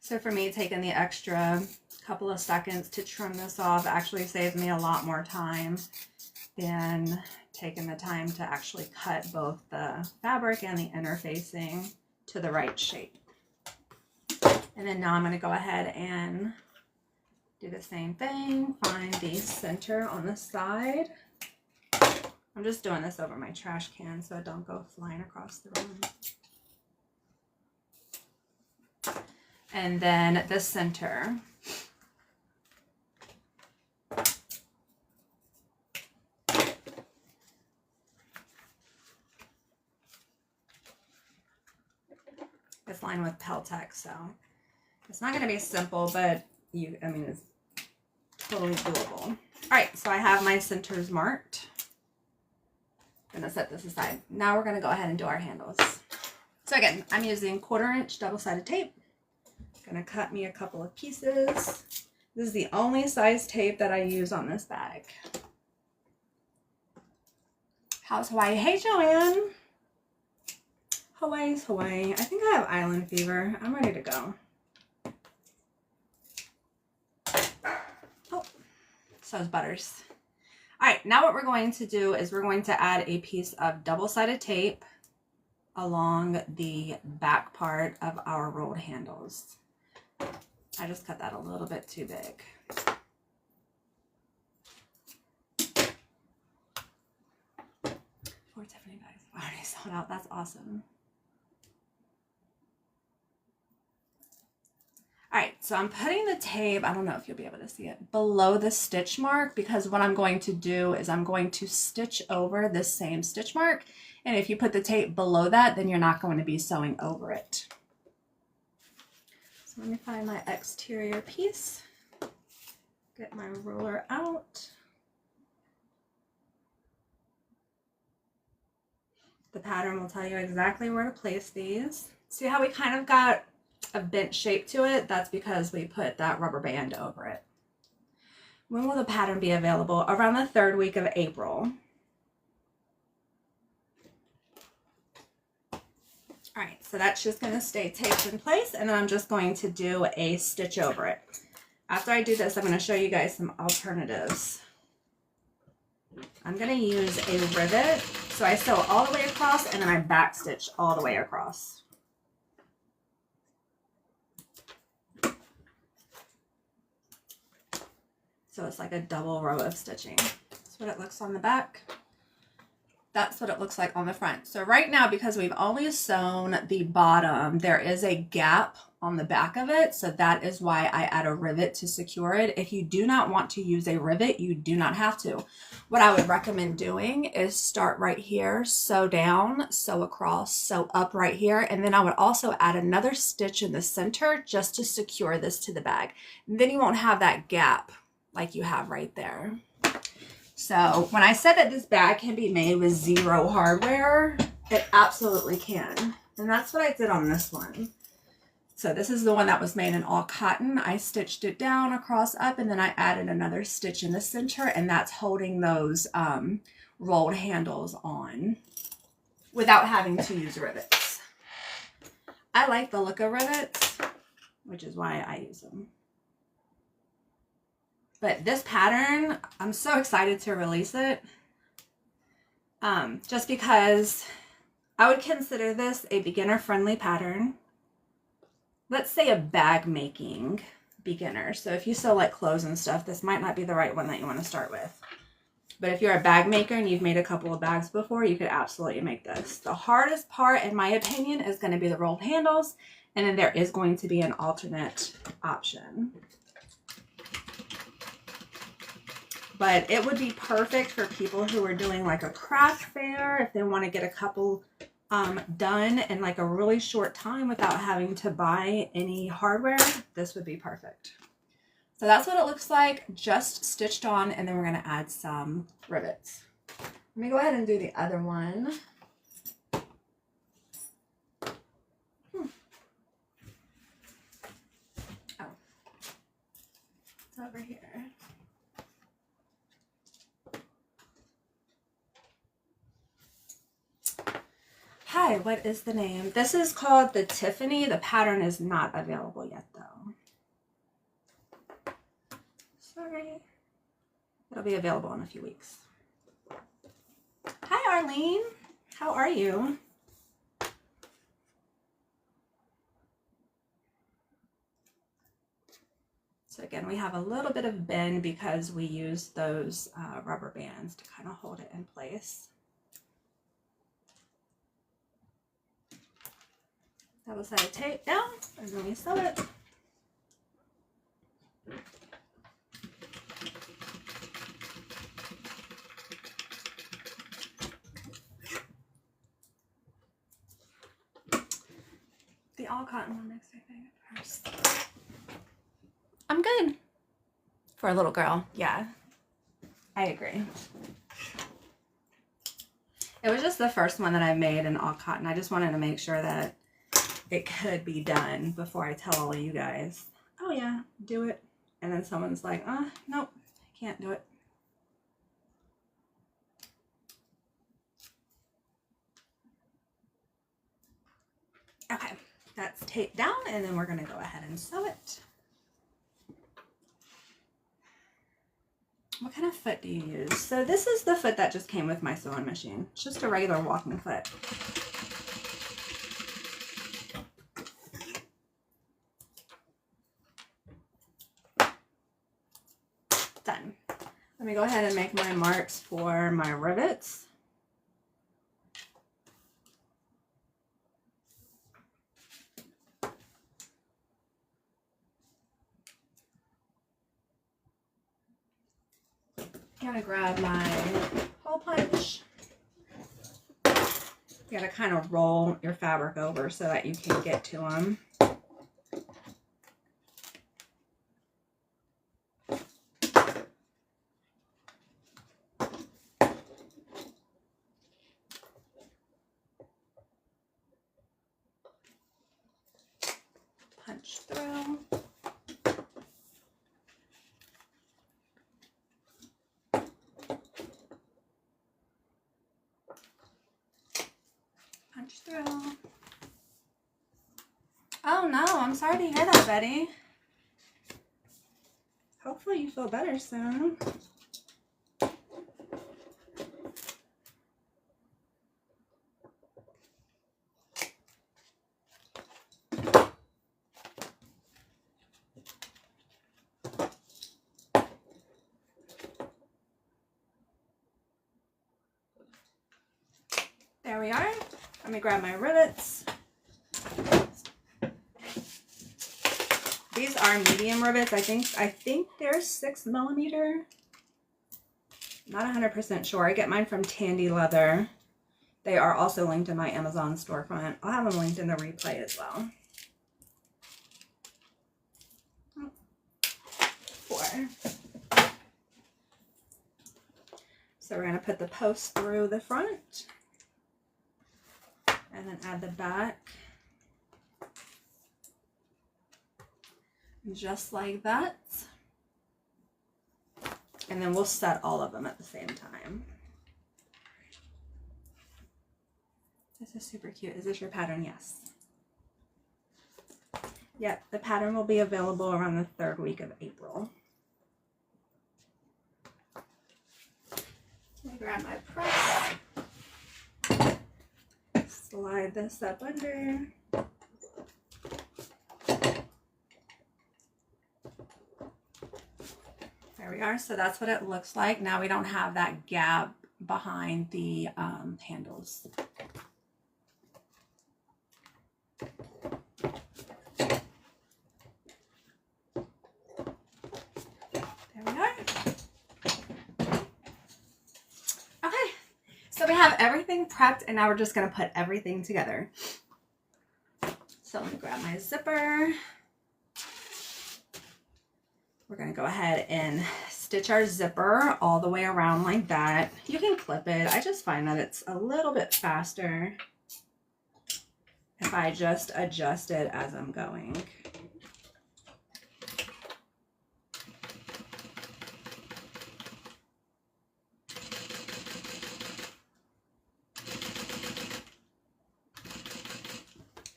So for me, taking the extra couple of seconds to trim this off actually saves me a lot more time than taking the time to actually cut both the fabric and the interfacing to the right shape. And then now I'm going to go ahead and do the same thing. Find the center on the side. I'm just doing this over my trash can so it don't go flying across the room. And then the center. It's lined with Peltex, so it's not going to be simple, but it's totally doable. All right, so I have my centers marked. I'm going to set this aside. Now we're going to go ahead and do our handles. So again, I'm using 1/4 inch double-sided tape. Going to cut me a couple of pieces. This is the only size tape that I use on this bag. How's Hawaii? Hey, Joanne. Hawaii's Hawaii. I think I have island fever. I'm ready to go. Oh, so's Butters. All right, now what we're going to do is we're going to add a piece of double-sided tape along the back part of our rolled handles. I just cut that a little bit too big. For Tiffany bags. I already sold out. That's awesome. All right, so I'm putting the tape, I don't know if you'll be able to see it, below the stitch mark, because what I'm going to do is I'm going to stitch over this same stitch mark. And if you put the tape below that, then you're not going to be sewing over it. So let me find my exterior piece, get my ruler out. The pattern will tell you exactly where to place these. See how we kind of got a bent shape to it? That's because we put that rubber band over it. When will the pattern be available? Around the 3rd week of April. All right, so that's just going to stay taped in place, and then I'm just going to do a stitch over it. After I do this, I'm going to show you guys some alternatives. I'm going to use a rivet, so I sew all the way across and then I back stitch all the way across. So it's like a double row of stitching. That's what it looks on the back. That's what it looks like on the front. So right now, because we've only sewn the bottom, there is a gap on the back of it. So that is why I add a rivet to secure it. If you do not want to use a rivet, you do not have to. What I would recommend doing is start right here, sew down, sew across, sew up right here. And then I would also add another stitch in the center just to secure this to the bag. And then you won't have that gap like you have right there. So when I said that this bag can be made with zero hardware, it absolutely can. And that's what I did on this one. So this is the one that was made in all cotton. I stitched it down, across, up, and then I added another stitch in the center, and that's holding those rolled handles on without having to use rivets. I like the look of rivets, which is why I use them. But this pattern, I'm so excited to release it. Just because I would consider this a beginner-friendly pattern. Let's say a bag making beginner. So if you sew like clothes and stuff, this might not be the right one that you want to start with. But if you're a bag maker and you've made a couple of bags before, you could absolutely make this. The hardest part, in my opinion, is going to be the rolled handles. And then there is going to be an alternate option. But it would be perfect for people who are doing like a craft fair, if they want to get a couple done in like a really short time without having to buy any hardware. This would be perfect. So that's what it looks like, just stitched on, and then we're going to add some rivets. Let me go ahead and do the other one. Oh, it's over here. Hi, what is the name? This is called the Tiffany. The pattern is not available yet, though. Sorry. It'll be available in a few weeks. Hi, Arlene. How are you? So again, we have a little bit of bend because we use those rubber bands to kind of hold it in place. Double sided tape down, and then we sew it. The all cotton one makes my favorite first. I'm good for a little girl. Yeah, I agree. It was just the first one that I made in all cotton. I just wanted to make sure that it could be done before I tell all of you guys, oh yeah, do it. And then someone's like, nope, I can't do it. Okay, that's taped down, and then we're gonna go ahead and sew it. What kind of foot do you use? So this is the foot that just came with my sewing machine. It's just a regular walking foot. Done. Let me go ahead and make my marks for my rivets. I'm gonna grab my hole punch. You gotta kind of roll your fabric over so that you can get to them. Punch through. Punch through. Oh no, I'm sorry to hear that, Betty. Hopefully you feel better soon. There we are. Let me grab my rivets. These are medium rivets. I think they're 6mm. Not 100% sure. I get mine from Tandy Leather. They are also linked in my Amazon storefront. I'll have them linked in the replay as well. 4. So we're going to put the post through the front and then add the back just like that. And then we'll set all of them at the same time. This is super cute. Is this your pattern? Yes. Yep, the pattern will be available around the 3rd week of April. Let me grab my press. Slide this up under. There we are. So that's what it looks like. Now we don't have that gap behind the handles. There we are. Okay. So we have everything prepped and now we're just going to put everything together. So let me grab my zipper. We're going to go ahead and stitch our zipper all the way around like that. You can clip it. I just find that it's a little bit faster if I just adjust it as I'm going.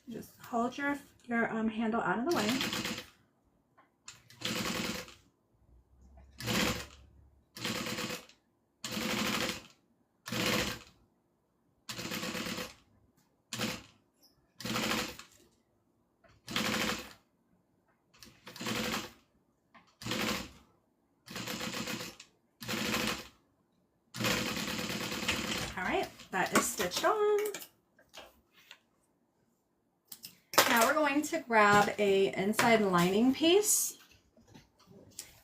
Just hold your handle out of the way. That is stitched on. Now we're going to grab a inside lining piece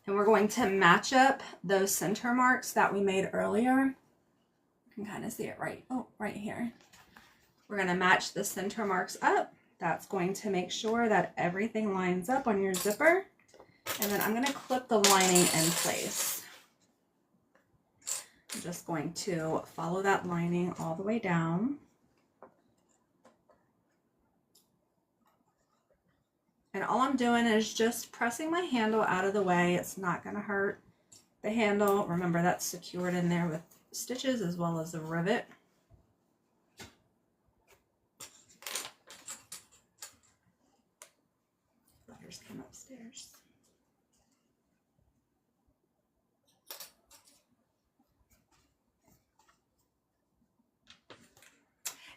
and we're going to match up those center marks that we made earlier. You can kind of see it right here. We're going to match the center marks up. That's going to make sure that everything lines up on your zipper. And then I'm going to clip the lining in place. I'm just going to follow that lining all the way down. And all I'm doing is just pressing my handle out of the way. It's not going to hurt the handle. Remember, that's secured in there with stitches as well as a rivet. Butters came upstairs.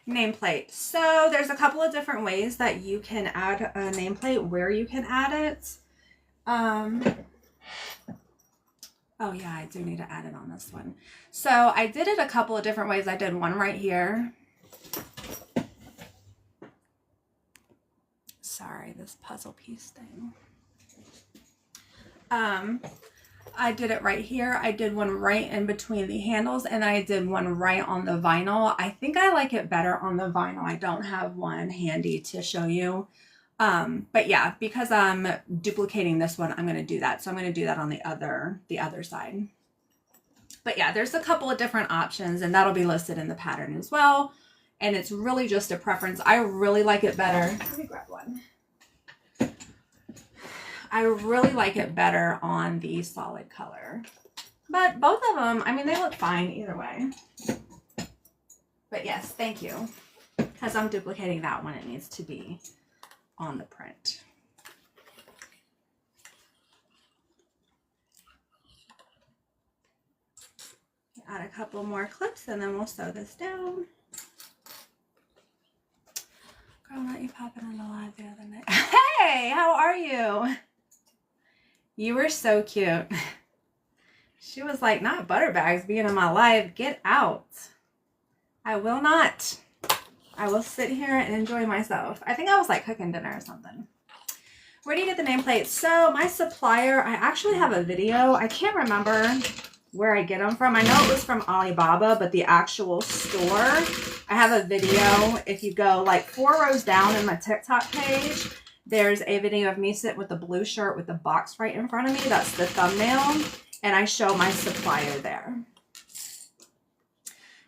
Nameplate. So there's a couple of different ways that you can add a nameplate, where you can add it. Oh yeah, I do need to add it on this one. So I did it a couple of different ways. I did one right here. Sorry, this puzzle piece thing. I did it right here. I did one right in between the handles and I did one right on the vinyl. I think I like it better on the vinyl. I don't have one handy to show you. But yeah, because I'm duplicating this one, I'm going to do that. So I'm going to do that on the other side. But yeah, there's a couple of different options and that'll be listed in the pattern as well. And it's really just a preference. I really like it better. Let me grab one. I really like it better on the solid color. But both of them, I mean, they look fine either way. But yes, thank you. Because I'm duplicating that one, it needs to be on the print. Add a couple more clips and then we'll sew this down. Girl, let you pop it on the live the other night. Hey, how are you? You were so cute. She was like, not Butterbags being in my life. Get out. I will not. I will sit here and enjoy myself. I think I was like cooking dinner or something. Where do you get the nameplates? So my supplier, I actually have a video. I can't remember where I get them from. I know it was from Alibaba, but the actual store, I have a video. If you go like 4 rows down in my TikTok page, there's a video of me sitting with the blue shirt with the box right in front of me. That's the thumbnail. And I show my supplier there.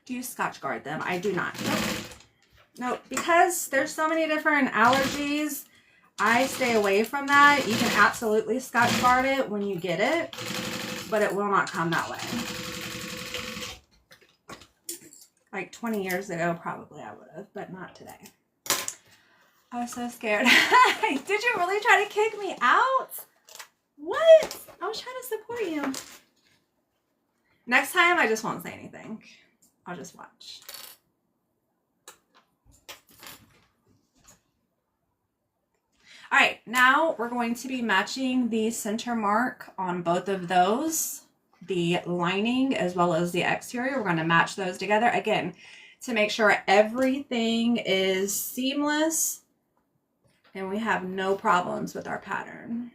Do you Scotch guard them? I do not. Nope. Nope. Because there's so many different allergies, I stay away from that. You can absolutely Scotch guard it when you get it, but it will not come that way. Like 20 years ago, probably I would have, but not today. I was so scared. Did you really try to kick me out? What? I was trying to support you. Next time, I just won't say anything. I'll just watch. All right, now we're going to be matching the center mark on both of those, the lining as well as the exterior. We're going to match those together again to make sure everything is seamless and we have no problems with our pattern.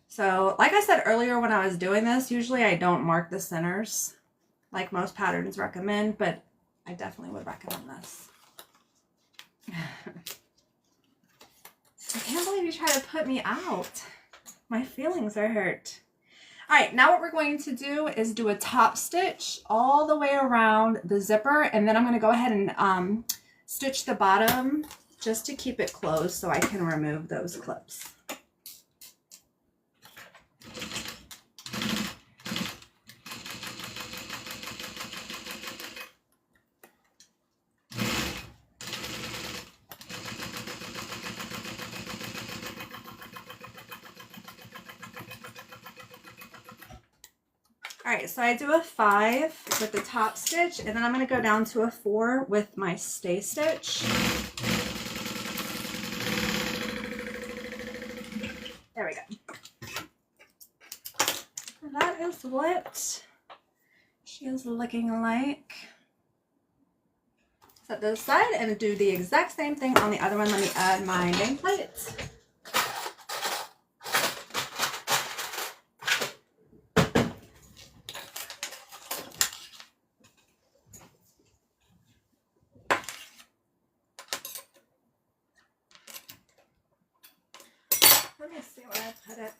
So like I said earlier when I was doing this, usually I don't mark the centers like most patterns recommend, but I definitely would recommend this. I can't believe you tried to put me out. My feelings are hurt. All right, now what we're going to do is do a top stitch all the way around the zipper, and then I'm going to go ahead and stitch the bottom just to keep it closed so I can remove those clips. All right, so I do a 5 with the top stitch, and then I'm going to go down to a 4 with my stay stitch. There we go. That is what she is looking like. Set those aside and do the exact same thing on the other one. Let me add my nameplate. Let me see where I put it.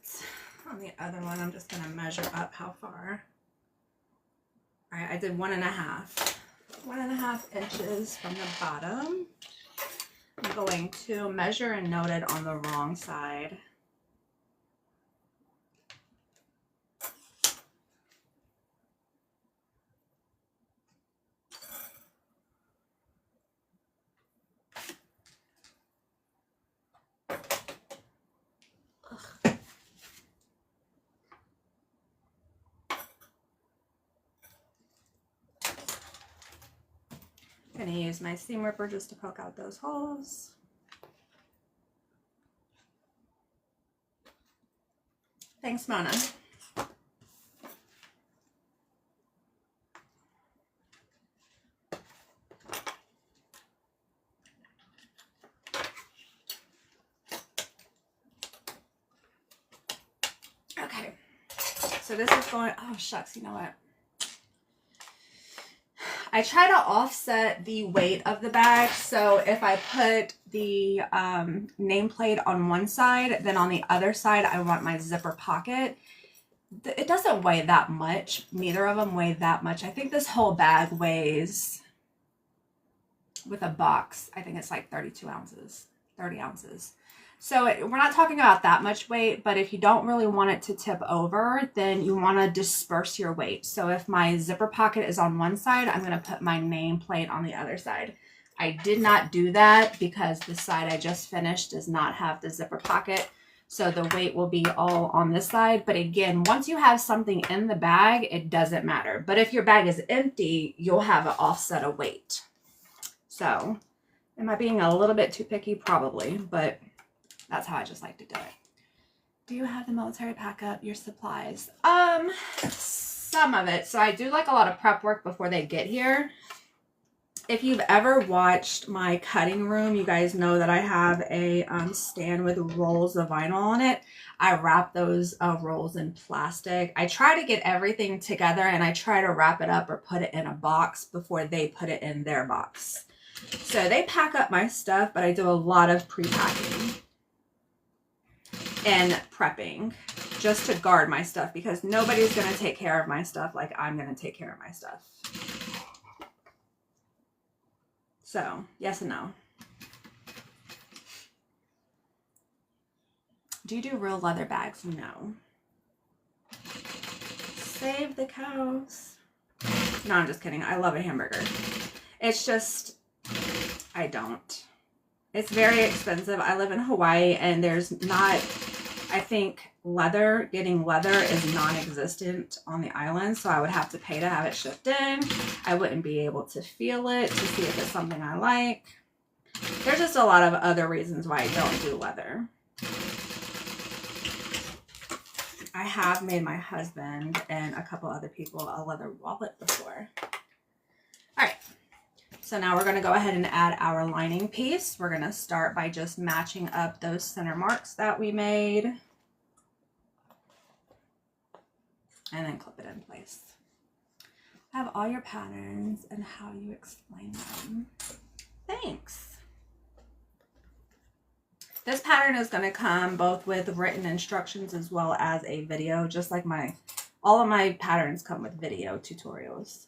On the other one, I'm just going to measure up how far. All right, I did 1.5 inches from the bottom. I'm going to measure and note it on the wrong side. I'm going to use my seam ripper just to poke out those holes. Thanks, Mona. Okay, so this is going, oh shucks, you know what? I try to offset the weight of the bag. So if I put the nameplate on one side, then on the other side, I want my zipper pocket. It doesn't weigh that much. Neither of them weigh that much. I think this whole bag weighs, with a box, I think it's like 32 ounces, 30 ounces. So we're not talking about that much weight, but if you don't really want it to tip over, then you want to disperse your weight. So if my zipper pocket is on one side, I'm going to put my nameplate on the other side. I did not do that because the side I just finished does not have the zipper pocket. So the weight will be all on this side. But again, once you have something in the bag, it doesn't matter. But if your bag is empty, you'll have an offset of weight. So am I being a little bit too picky? Probably, but that's how I just like to do it. Do you have the military pack up your supplies? Some of it. So I do like a lot of prep work before they get here. If you've ever watched my cutting room, you guys know that I have a stand with rolls of vinyl on it. I wrap those rolls in plastic. I try to get everything together and I try to wrap it up or put it in a box before they put it in their box. So they pack up my stuff, but I do a lot of pre-packing and prepping just to guard my stuff because nobody's going to take care of my stuff like I'm going to take care of my stuff. So, yes and no. Do you do real leather bags? No. Save the cows. No, I'm just kidding. I love a hamburger. It's just, I don't. It's very expensive. I live in Hawaii and there's not, I think getting leather is non-existent on the island. So I would have to pay to have it shipped in. I wouldn't be able to feel it to see if it's something I like. There's just a lot of other reasons why I don't do leather. I have made my husband and a couple other people a leather wallet before. All right. So now we're going to go ahead and add our lining piece. We're going to start by just matching up those center marks that we made. And then clip it in place. Have all your patterns and how you explain them. Thanks. This pattern is going to come both with written instructions as well as a video, just like all of my patterns come with video tutorials.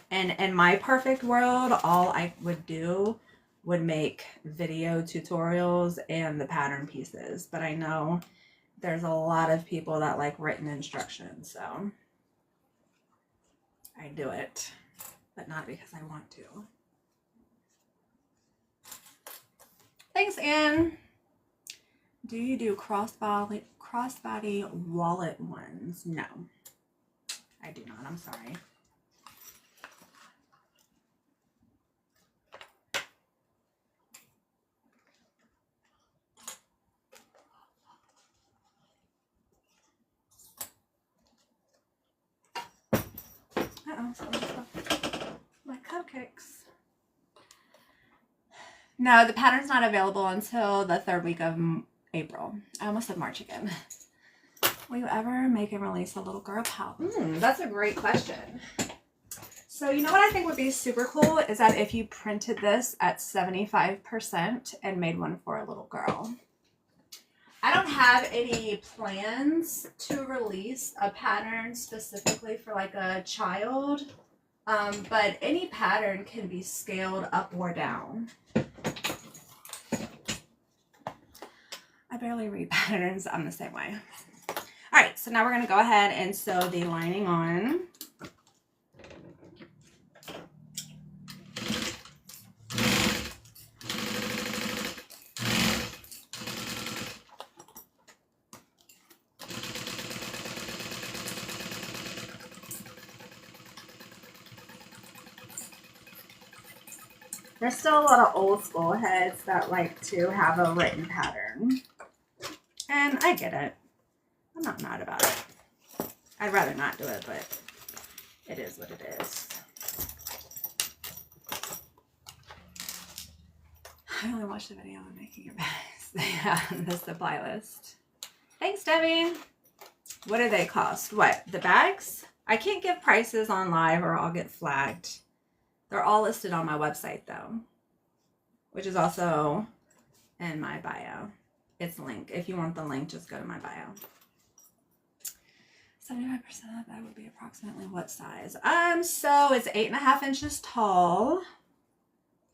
And in my perfect world, all I would do would make video tutorials and the pattern pieces. But I know there's a lot of people that like written instructions, so I do it, but not because I want to. Thanks, Anne. Do you do crossbody wallet ones? No, I do not. I'm sorry. My cupcakes. No, the pattern's not available until the 3rd week of April. I almost said March again. Will you ever make and release a little girl pouch? That's a great question. So you know what I think would be super cool is that if you printed this at 75% and made one for a little girl. I don't have any plans to release a pattern specifically for like a child, but any pattern can be scaled up or down. I barely read patterns. I'm the same way. All right, so now we're going to go ahead and sew the lining on. There's still a lot of old school heads that like to have a written pattern. And I get it. I'm not mad about it. I'd rather not do it, but it is what it is. I only watched the video on making your bags. Yeah, the supply list. Thanks, Debbie. What do they cost? What? The bags? I can't give prices on live or I'll get flagged. They're all listed on my website though, which is also in my bio. It's linked. If you want the link, just go to my bio. 75% of that would be approximately what size? So it's 8.5 inches tall.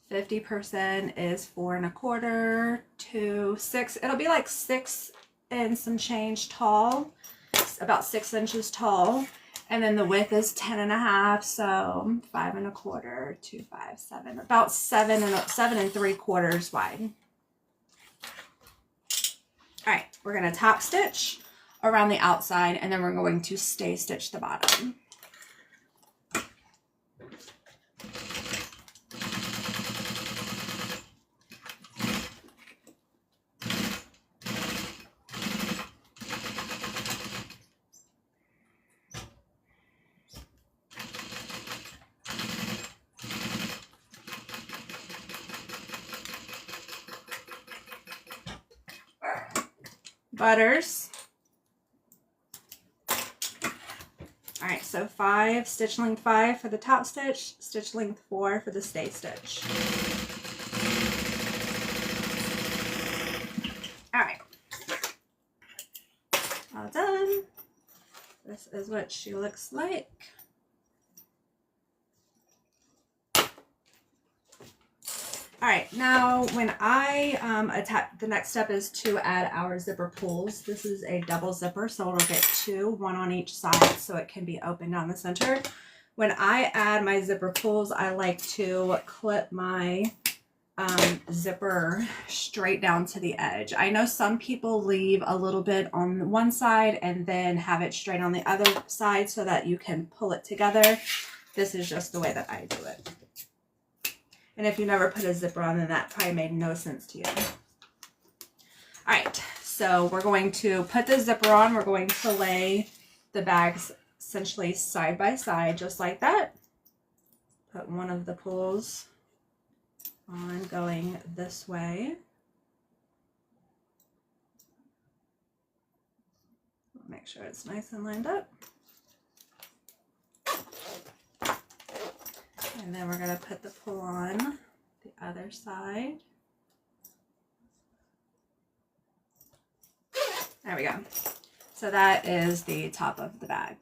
50% is 4.25 to 6. It'll be like 6 and some change tall. It's about 6 inches tall. And then the width is 10.5, so 5.25 to 5.7, about 7 3/4 wide. All right, we're gonna top stitch around the outside, and then we're going to stay stitch the bottom. butters. All right, so 5, stitch length 5 for the top stitch, stitch length 4 for the stay stitch. All right, all done. This is what she looks like. All right, now when I attach, the next step is to add our zipper pulls. This is a double zipper, so it'll get 2, 1 on each side, so it can be open down the center. When I add my zipper pulls, I like to clip my zipper straight down to the edge. I know some people leave a little bit on one side and then have it straight on the other side so that you can pull it together. This is just the way that I do it. And if you never put a zipper on, then that probably made no sense to you. All right, so we're going to put the zipper on. We're going to lay the bags essentially side by side, just like that. Put one of the pulls on going this way. Make sure it's nice and lined up. And then we're going to put the pull on the other side. There we go. So that is the top of the bag.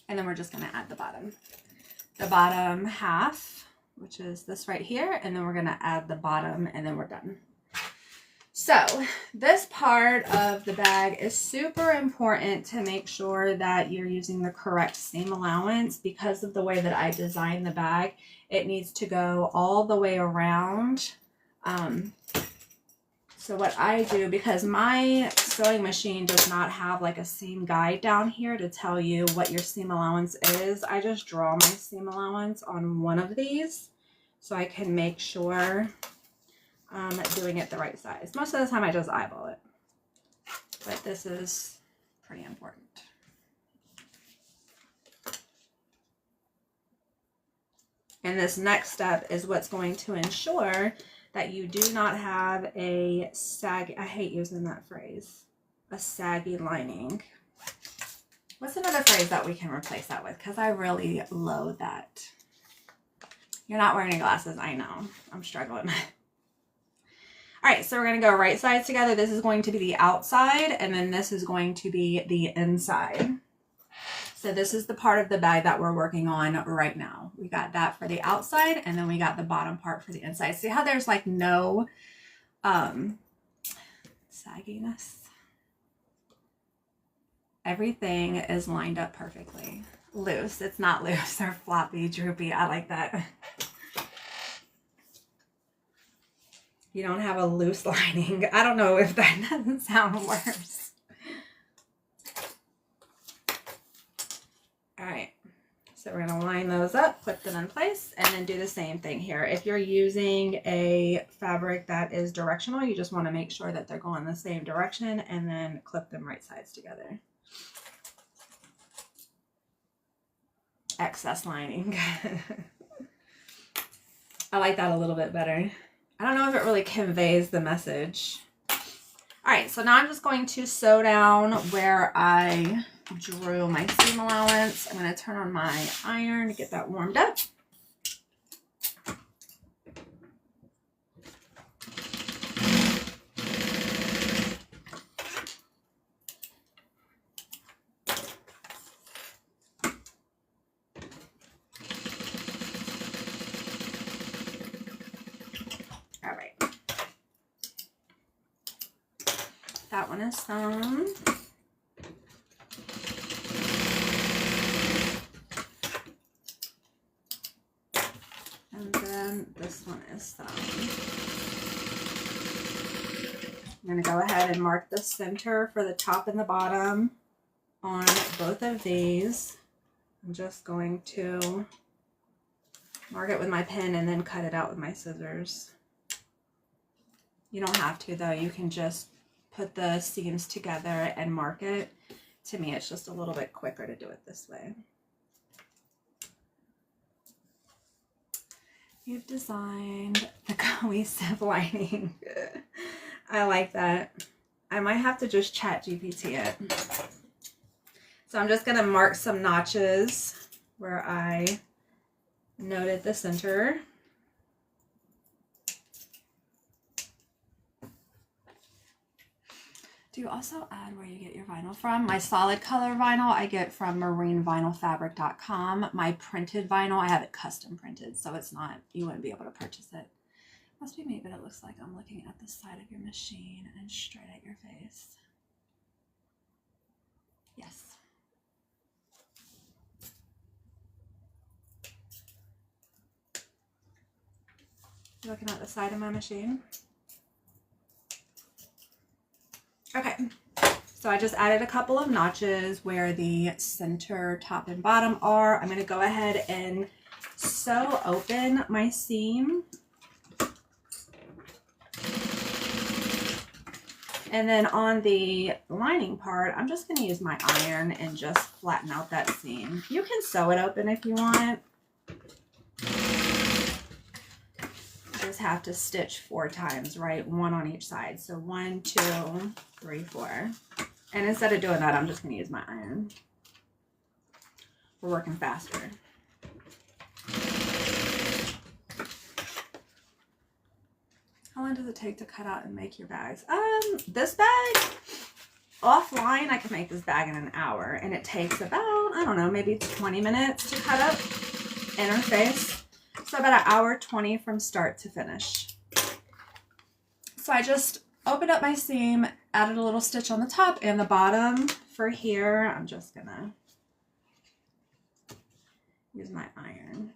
And then we're just going to add the bottom. The bottom half, which is this right here, and then we're going to add the bottom, and then we're done. So this part of the bag is super important to make sure that you're using the correct seam allowance. Because of the way that I designed the bag, it needs to go all the way around. So what I do, because my sewing machine does not have like a seam guide down here to tell you what your seam allowance is, I just draw my seam allowance on one of these so I can make sure I'm doing it the right size. Most of the time I just eyeball it, but this is pretty important. And this next step is what's going to ensure that you do not have a saggy, I hate using that phrase, a saggy lining. What's another phrase that we can replace that with? Because I really loathe that. You're not wearing any glasses, I know. I'm struggling. All right, so we're going to go right sides together. This is going to be the outside, and then this is going to be the inside. So this is the part of the bag that we're working on right now. We got that for the outside, and then we got the bottom part for the inside. See how there's like no sagginess? Everything is lined up perfectly. Loose. It's not loose or floppy, droopy. I like that. You don't have a loose lining. I don't know if that doesn't sound worse. All right, so we're gonna line those up, put them in place, and then do the same thing here. If you're using a fabric that is directional, you just wanna make sure that they're going the same direction and then clip them right sides together. Excess lining. I like that a little bit better. I don't know if it really conveys the message. All right, so now I'm just going to sew down where I drew my seam allowance. I'm going to turn on my iron to get that warmed up. That one is sewn. And then this one is sewn. I'm going to go ahead and mark the center for the top and the bottom on both of these. I'm just going to mark it with my pen and then cut it out with my scissors. You don't have to though, you can just put the seams together and mark it. To me, it's just a little bit quicker to do it this way. You've designed the cohesive lining. I like that. I might have to just chat GPT it. So I'm just going to mark some notches where I noted the center. Do you also add where you get your vinyl from? My solid color vinyl I get from marinevinylfabric.com. My printed vinyl, I have it custom printed, so it's not, you wouldn't be able to purchase it. Must be me, but it looks like I'm looking at the side of your machine and straight at your face. Yes. You looking at the side of my machine? Okay, so I just added a couple of notches where the center, top, and bottom are. I'm going to go ahead and sew open my seam. And then on the lining part, I'm just going to use my iron and just flatten out that seam. You can sew it open if you want. Just have to stitch 4 times, right? 1 on each side. So 1, 2, 3, 4. And instead of doing that, I'm just going to use my iron. We're working faster. How long does it take to cut out and make your bags? This bag, offline, I can make this bag in an hour. And it takes about, I don't know, maybe 20 minutes to cut up interface. So about 1:20 from start to finish. So I just opened up my seam, added a little stitch on the top and the bottom. For here, I'm just gonna use my iron.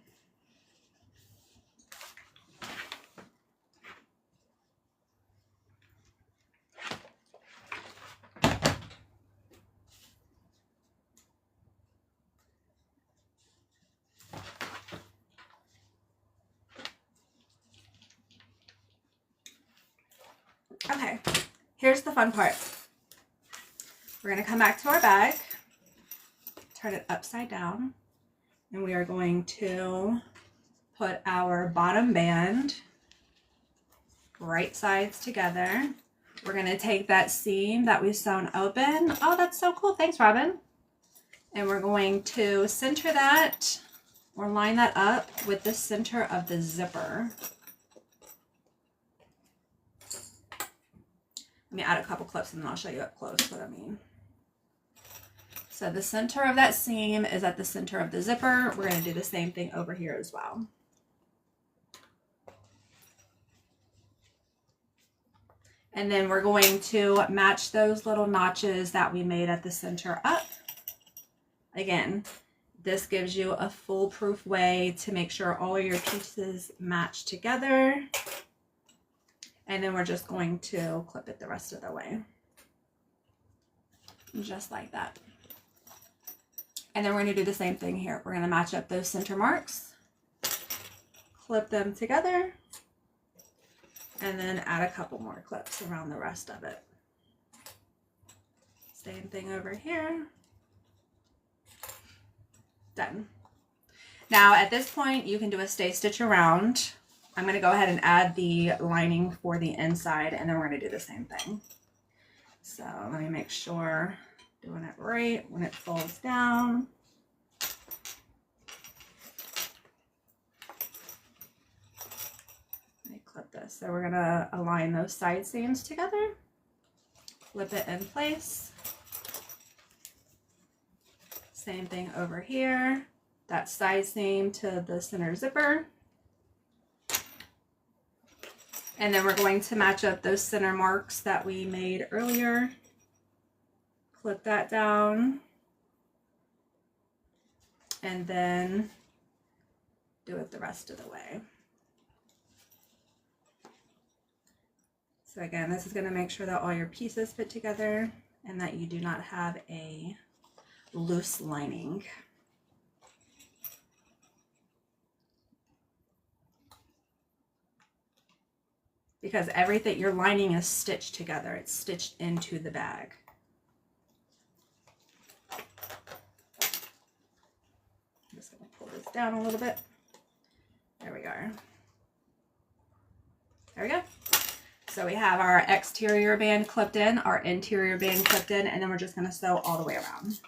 Okay, here's the fun part. We're going to come back to our bag, turn it upside down, and we are going to put our bottom band right sides together. We're going to take that seam that we've sewn open. Oh, that's so cool. Thanks, Robin. And we're going to center that or line that up with the center of the zipper. Let me add a couple clips and then I'll show you up close what I mean. So the center of that seam is at the center of the zipper. We're going to do the same thing over here as well. And then we're going to match those little notches that we made at the center up. Again, this gives you a foolproof way to make sure all your pieces match together. And then we're just going to clip it the rest of the way. Just like that. And then we're going to do the same thing here. We're going to match up those center marks, clip them together, and then add a couple more clips around the rest of it. Same thing over here. Done. Now at this point, you can do a stay stitch around. I'm going to go ahead and add the lining for the inside, and then we're going to do the same thing. So let me make sure I'm doing it right when it folds down. Let me clip this. So we're going to align those side seams together, flip it in place. Same thing over here. That side seam to the center zipper. And then we're going to match up those center marks that we made earlier. Clip that down. And then do it the rest of the way. So again, this is going to make sure that all your pieces fit together and that you do not have a loose lining. Because everything, your lining is stitched together. It's stitched into the bag. I'm just going to pull this down a little bit. There we go. There we go. So we have our exterior band clipped in, our interior band clipped in, and then we're just going to sew all the way around.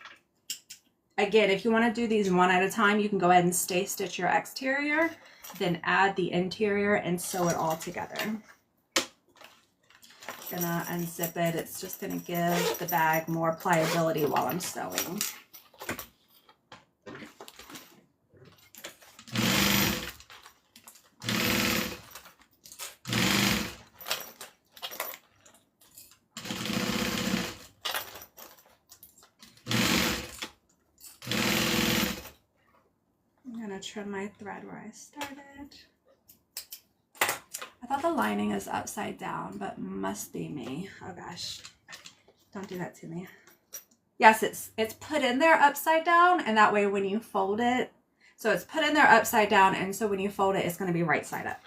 Again, if you want to do these one at a time, you can go ahead and stay stitch your exterior, then add the interior and sew it all together. Gonna unzip it. It's just gonna give the bag more pliability while I'm sewing. I'm gonna trim my thread where I started. I thought the lining is upside down, but must be me. Oh gosh, don't do that to me. Yes, it's put in there upside down, and that way when you fold it, so it's put in there upside down, and so when you fold it, it's going to be right side up.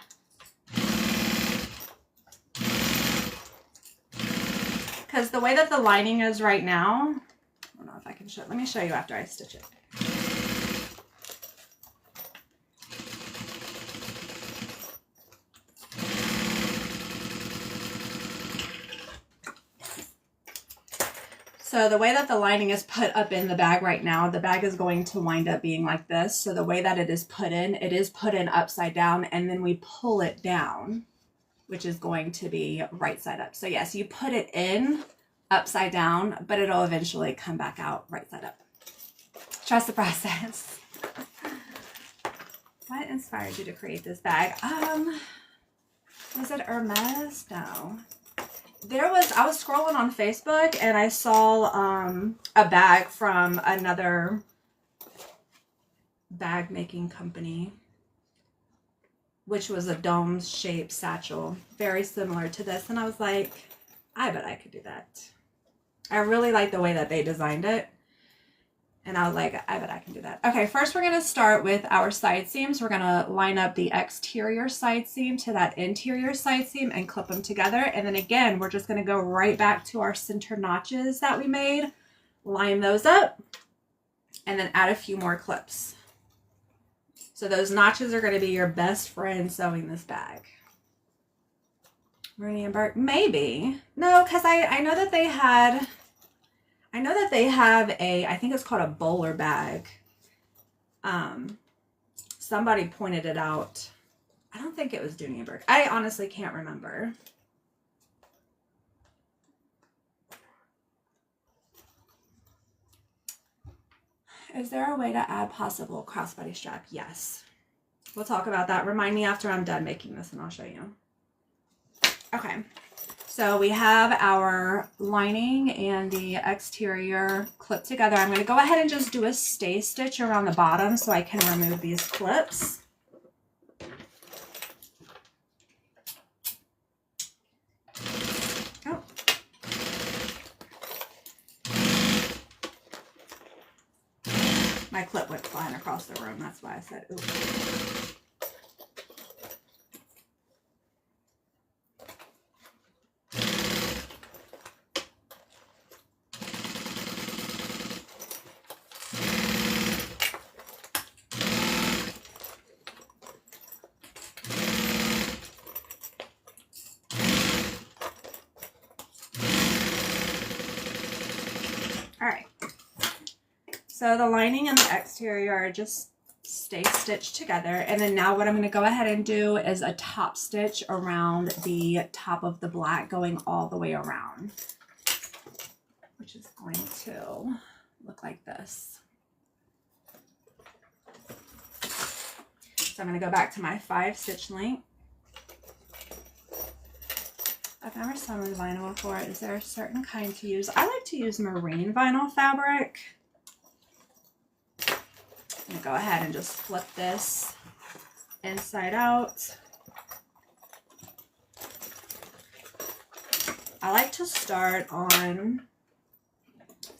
Because the way that the lining is right now, I don't know if I can show it. Let me show you after I stitch it. So the way that the lining is put up in the bag right now, the bag is going to wind up being like this. So the way that it is put in upside down, and then we pull it down, which is going to be right side up. So yes, you put it in upside down, but it'll eventually come back out right side up. Trust the process. What inspired you to create this bag? Was it Hermes? No. I was scrolling on Facebook and I saw a bag from another bag making company, which was a dome shaped satchel, very similar to this. And I was like, I bet I could do that. I really like the way that they designed it. And I was like, I bet I can do that. Okay, first we're going to start with our side seams. We're going to line up the exterior side seam to that interior side seam and clip them together. And then again, we're just going to go right back to our center notches that we made, line those up, and then add a few more clips. So those notches are going to be your best friend sewing this bag. Meridian Burke, maybe. No, because I know that they had... I know that they have I think it's called a bowler bag. Somebody pointed it out. I don't think it was Dooney & Burke. I honestly can't remember. Is there a way to add possible crossbody strap? Yes. We'll talk about that. Remind me after I'm done making this and I'll show you. Okay. So we have our lining and the exterior clipped together. I'm going to go ahead and just do a stay stitch around the bottom so I can remove these clips. Oh. My clip went flying across the room. That's why I said, ooh. So the lining and the exterior are just stay stitched together. And then now what I'm going to go ahead and do is a top stitch around the top of the black going all the way around, which is going to look like this. So I'm going to go back to my 5 stitch length. I've never sewn with vinyl before. Is there a certain kind to use? I like to use marine vinyl fabric. I'm going to go ahead and just flip this inside out. I like to start on,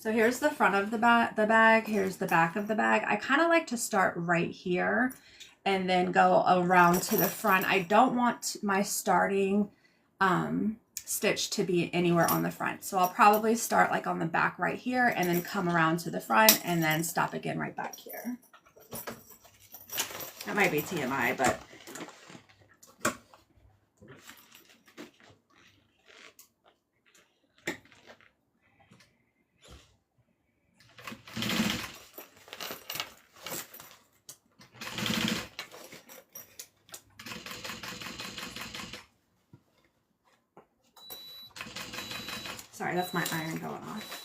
so here's the front of the bag, here's the back of the bag. I kind of like to start right here and then go around to the front. I don't want my starting stitch to be anywhere on the front. So I'll probably start like on the back right here and then come around to the front and then stop again right back here. That might be TMI, but Sorry, that's my iron going off.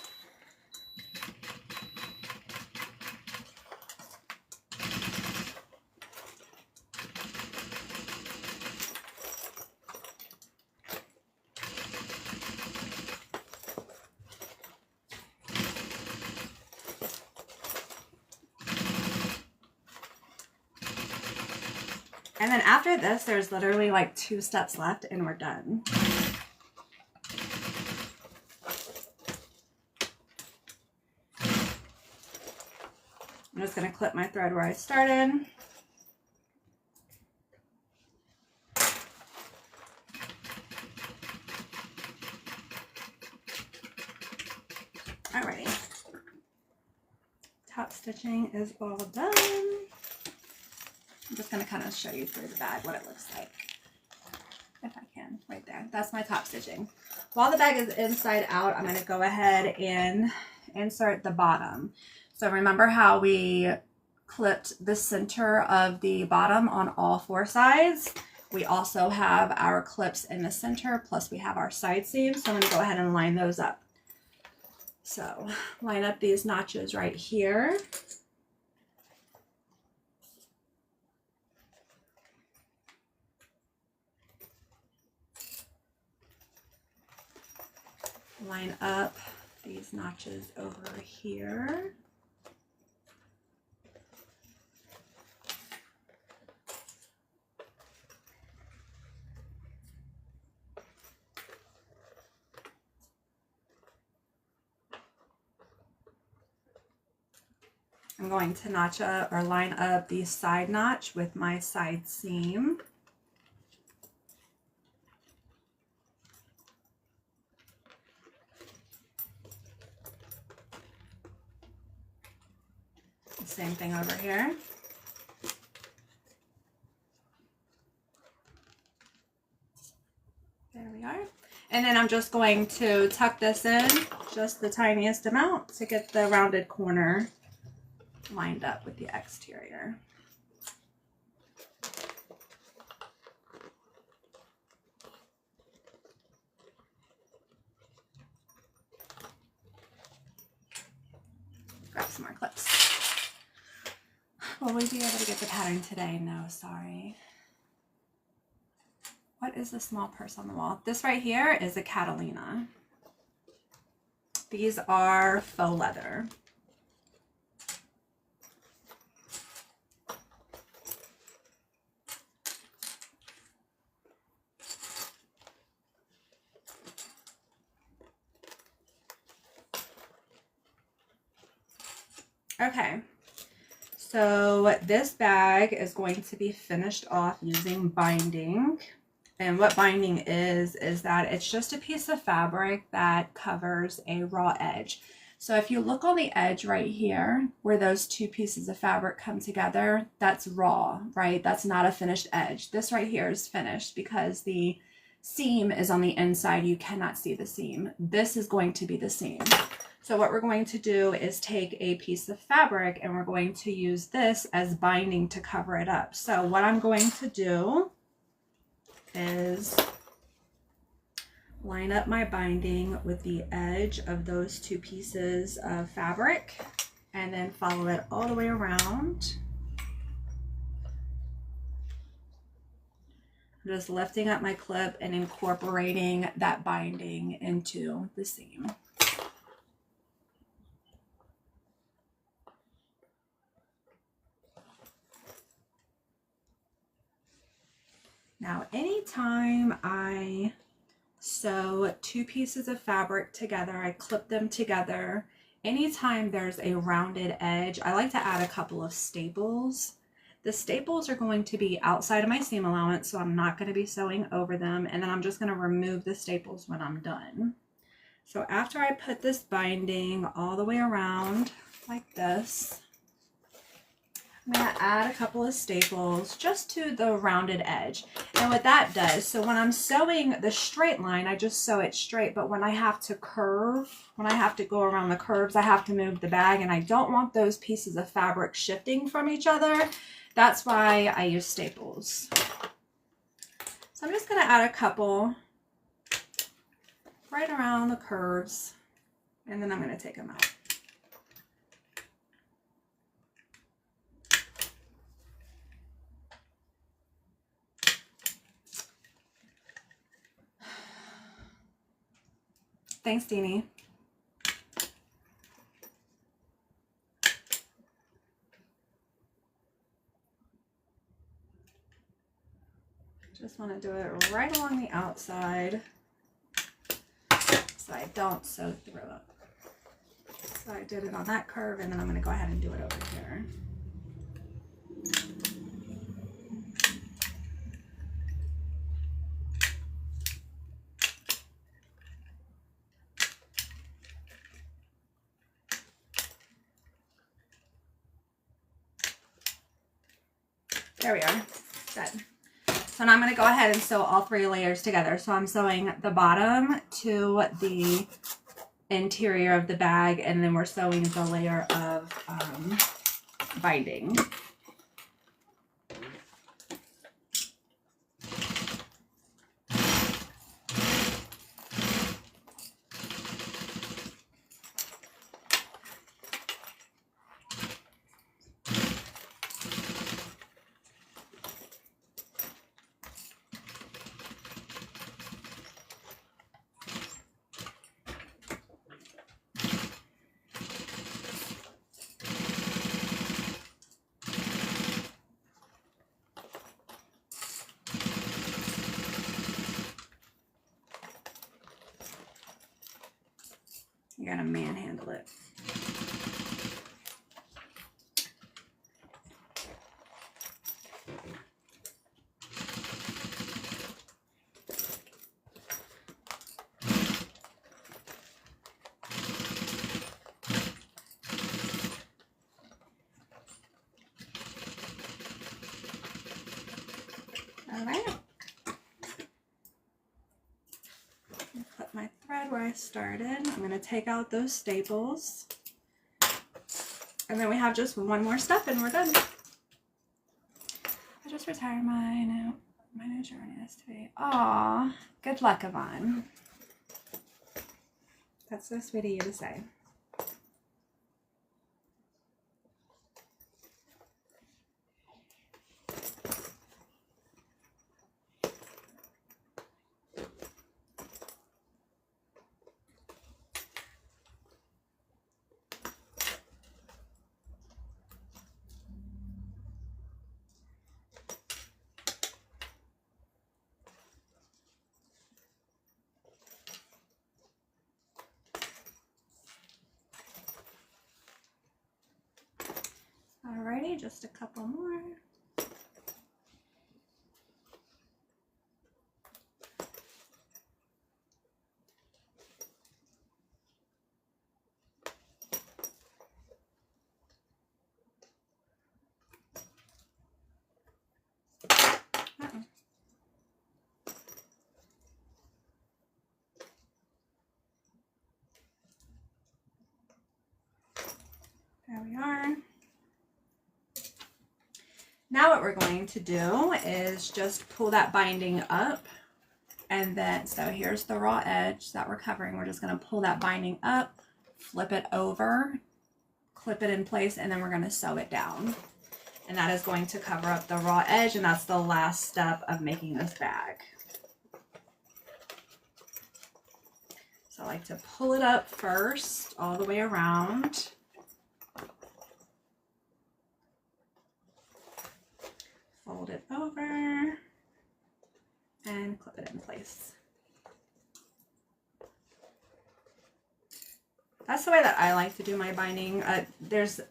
And then after this, there's literally like 2 steps left and we're done. I'm just going to clip my thread where I started. Alrighty. Top stitching is all done. I'm just going to kind of show you through the bag what it looks like. If I can, right there. That's my top stitching. While the bag is inside out, I'm going to go ahead and insert the bottom. So remember how we clipped the center of the bottom on all 4 sides? We also have our clips in the center, plus we have our side seams. So I'm going to go ahead and line those up. So line up these notches right here. Line up these notches over here. I'm going to notch up or line up the side notch with my side seam. Same thing over here. There we are. And then I'm just going to tuck this in just the tiniest amount to get the rounded corner lined up with the exterior. Grab some more clips. Will we be able to get the pattern today? No, sorry. What is the small purse on the wall? This right here is a Catalina. These are faux leather. Okay, so this bag is going to be finished off using binding. And what binding is that it's just a piece of fabric that covers a raw edge. So if you look on the edge right here, where those 2 pieces of fabric come together, that's raw, right? That's not a finished edge. This right here is finished because the seam is on the inside. You cannot see the seam. This is going to be the seam. So what we're going to do is take a piece of fabric and we're going to use this as binding to cover it up. So what I'm going to do is line up my binding with the edge of those 2 pieces of fabric and then follow it all the way around. I'm just lifting up my clip and incorporating that binding into the seam. Now, anytime I sew 2 pieces of fabric together, I clip them together. Anytime there's a rounded edge, I like to add a couple of staples. The staples are going to be outside of my seam allowance, so I'm not going to be sewing over them. And then I'm just going to remove the staples when I'm done. So after I put this binding all the way around like this, I'm going to add a couple of staples just to the rounded edge. And what that does, so when I'm sewing the straight line, I just sew it straight. But when I have to curve, when I have to go around the curves, I have to move the bag. And I don't want those pieces of fabric shifting from each other. That's why I use staples. So I'm just going to add a couple right around the curves, and then I'm going to take them out. Thanks, Deanie. Just want to do it right along the outside so I don't sew through it. So I did it on that curve, and then I'm going to go ahead and do it over here. There we are. Good. So now I'm going to go ahead and sew all 3 layers together. So I'm sewing the bottom to the interior of the bag, and then we're sewing the layer of binding. You gotta manhandle it. All right. Clip my thread where I started. I'm going to take out those staples. And then we have just one more step and we're done. I just retired my new journey is to be. Aw, good luck, Yvonne. That's so sweet of you to say. Alrighty, just a couple more. There we are. Now what we're going to do is just pull that binding up, and then, so here's the raw edge that we're covering. We're just going to pull that binding up, flip it over, clip it in place, and then we're going to sew it down. And that is going to cover up the raw edge, and that's the last step of making this bag. So I like to pull it up first, all the way around. Fold it over and clip it in place. That's the way that I like to do my binding. I don't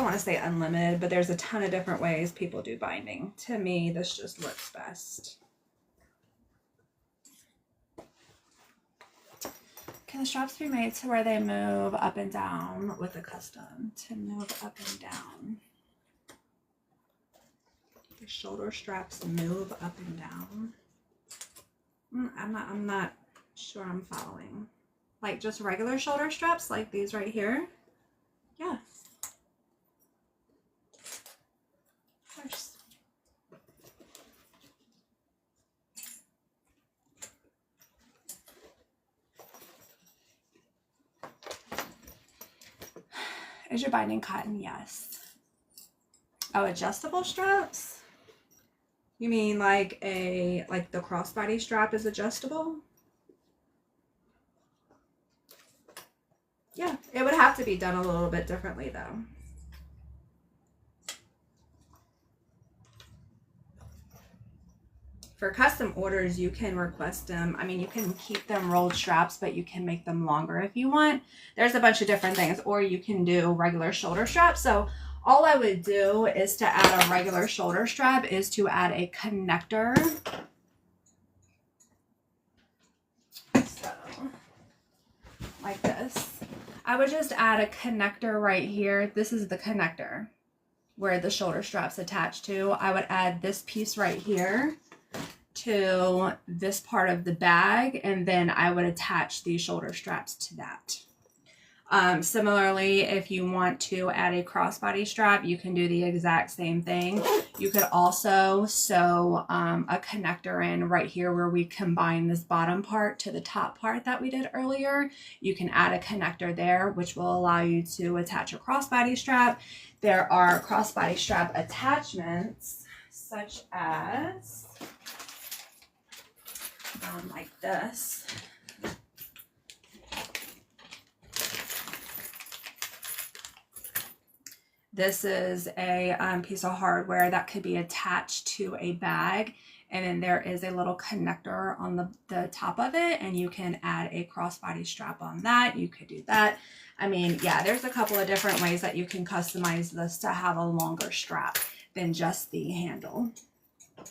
want to say unlimited, but there's a ton of different ways people do binding. To me, this just works best. Can the straps be made to where they move up and down with a custom to move up and down? The shoulder straps move up and down. I'm not sure I'm following. Like just regular shoulder straps like these right here? Yes. Of course. Is your binding cotton? Yes. Oh, adjustable straps? You mean like the crossbody strap is adjustable? Yeah, it would have to be done a little bit differently though. For custom orders, you can request them. I mean, you can keep them rolled straps, but you can make them longer if you want. There's a bunch of different things, or you can do regular shoulder straps. So all I would do is to add a regular shoulder strap is to add a connector. So, like this. I would just add a connector right here. This is the connector where the shoulder strap's attached to. I would add this piece right here to this part of the bag, and then I would attach these shoulder straps to that. Similarly, if you want to add a crossbody strap, you can do the exact same thing. You could also sew a connector in right here where we combine this bottom part to the top part that we did earlier. You can add a connector there, which will allow you to attach a crossbody strap. There are crossbody strap attachments such as like this. This is a piece of hardware that could be attached to a bag, and then there is a little connector on the top of it, and you can add a crossbody strap on that. You could do that. I mean, yeah, there's a couple of different ways that you can customize this to have a longer strap than just the handle.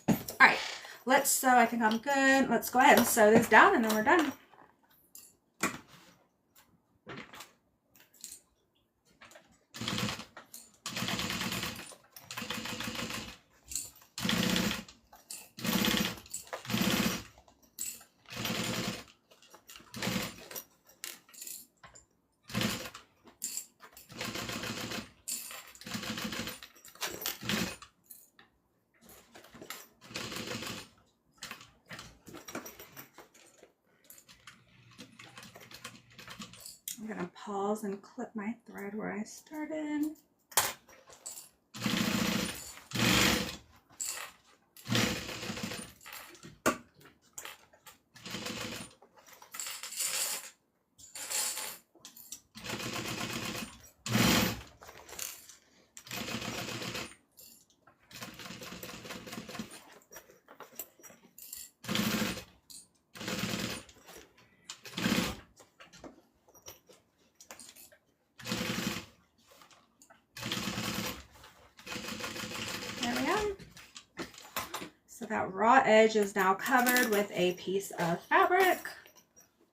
All right, let's sew. I think I'm good. Let's go ahead and sew this down, and then we're done. I'm going to pause and clip my thread where I started. So that raw edge is now covered with a piece of fabric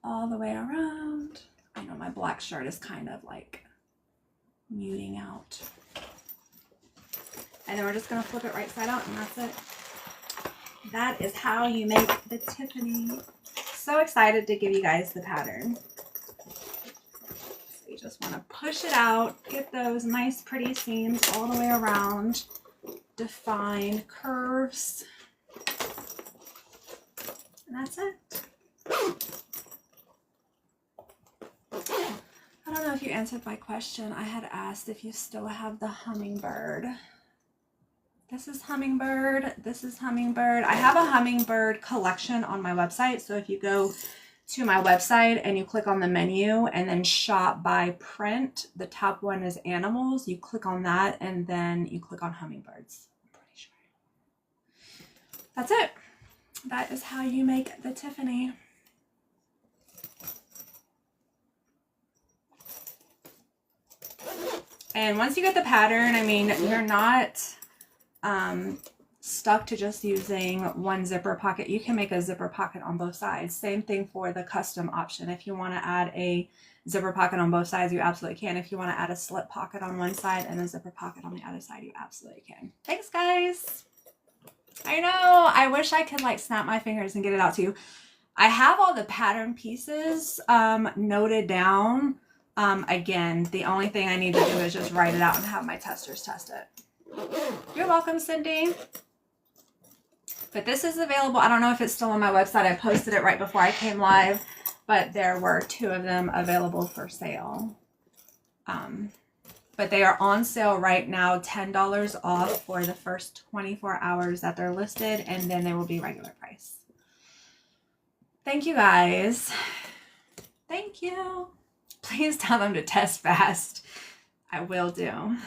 all the way around. I know my black shirt is kind of like muting out. And then we're just going to flip it right side out, and that's it. That is how you make the Tiffany. So excited to give you guys the pattern. So you just want to push it out, get those nice pretty seams all the way around, define curves. And that's it. I don't know if you answered my question. I had asked if you still have the hummingbird. This is hummingbird. This is hummingbird. I have a hummingbird collection on my website. So if you go to my website and you click on the menu and then shop by print, the top one is animals. You click on that and then you click on hummingbirds. I'm pretty sure. That's it. That is how you make the Tiffany. And once you get the pattern, I mean, you're not stuck to just using one zipper pocket. You can make a zipper pocket on both sides. Same thing for the custom option. If you want to add a zipper pocket on both sides, you absolutely can. If you want to add a slip pocket on one side and a zipper pocket on the other side, you absolutely can. Thanks, guys. I know, I wish I could like snap my fingers and get it out to you. I have all the pattern pieces noted down. Again, the only thing I need to do is just write it out and have my testers test it. You're welcome, Cindy. But this is available. I don't know if it's still on my website. I posted it right before I came live, but there were 2 of them available for sale. but they are on sale right now, $10 off for the first 24 hours that they're listed, and then they will be regular price. Thank you guys. Thank you. Please tell them to test fast. I will do.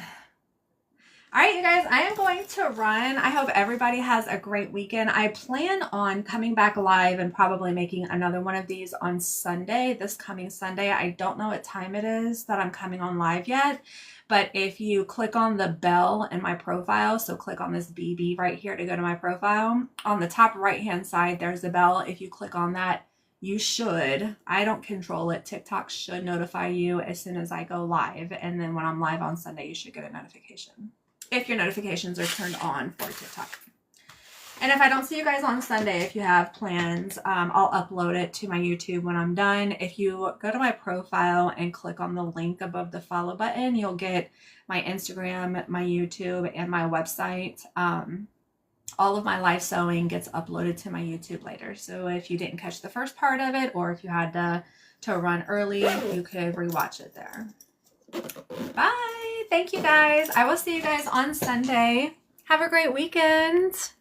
All right, you guys, I am going to run. I hope everybody has a great weekend. I plan on coming back live and probably making another one of these on Sunday, this coming Sunday. I don't know what time it is that I'm coming on live yet, but if you click on the bell in my profile, so click on this BB right here to go to my profile, on the top right-hand side, there's a bell. If you click on that, you should, I don't control it, TikTok should notify you as soon as I go live. And then when I'm live on Sunday, you should get a notification if your notifications are turned on for TikTok. And if I don't see you guys on Sunday, if you have plans, I'll upload it to my YouTube when I'm done. If you go to my profile and click on the link above the follow button, you'll get my Instagram, my YouTube, and my website. All of my live sewing gets uploaded to my YouTube later. So if you didn't catch the first part of it, or if you had to run early, you could rewatch it there. Bye. Thank you guys. I will see you guys on Sunday. Have a great weekend.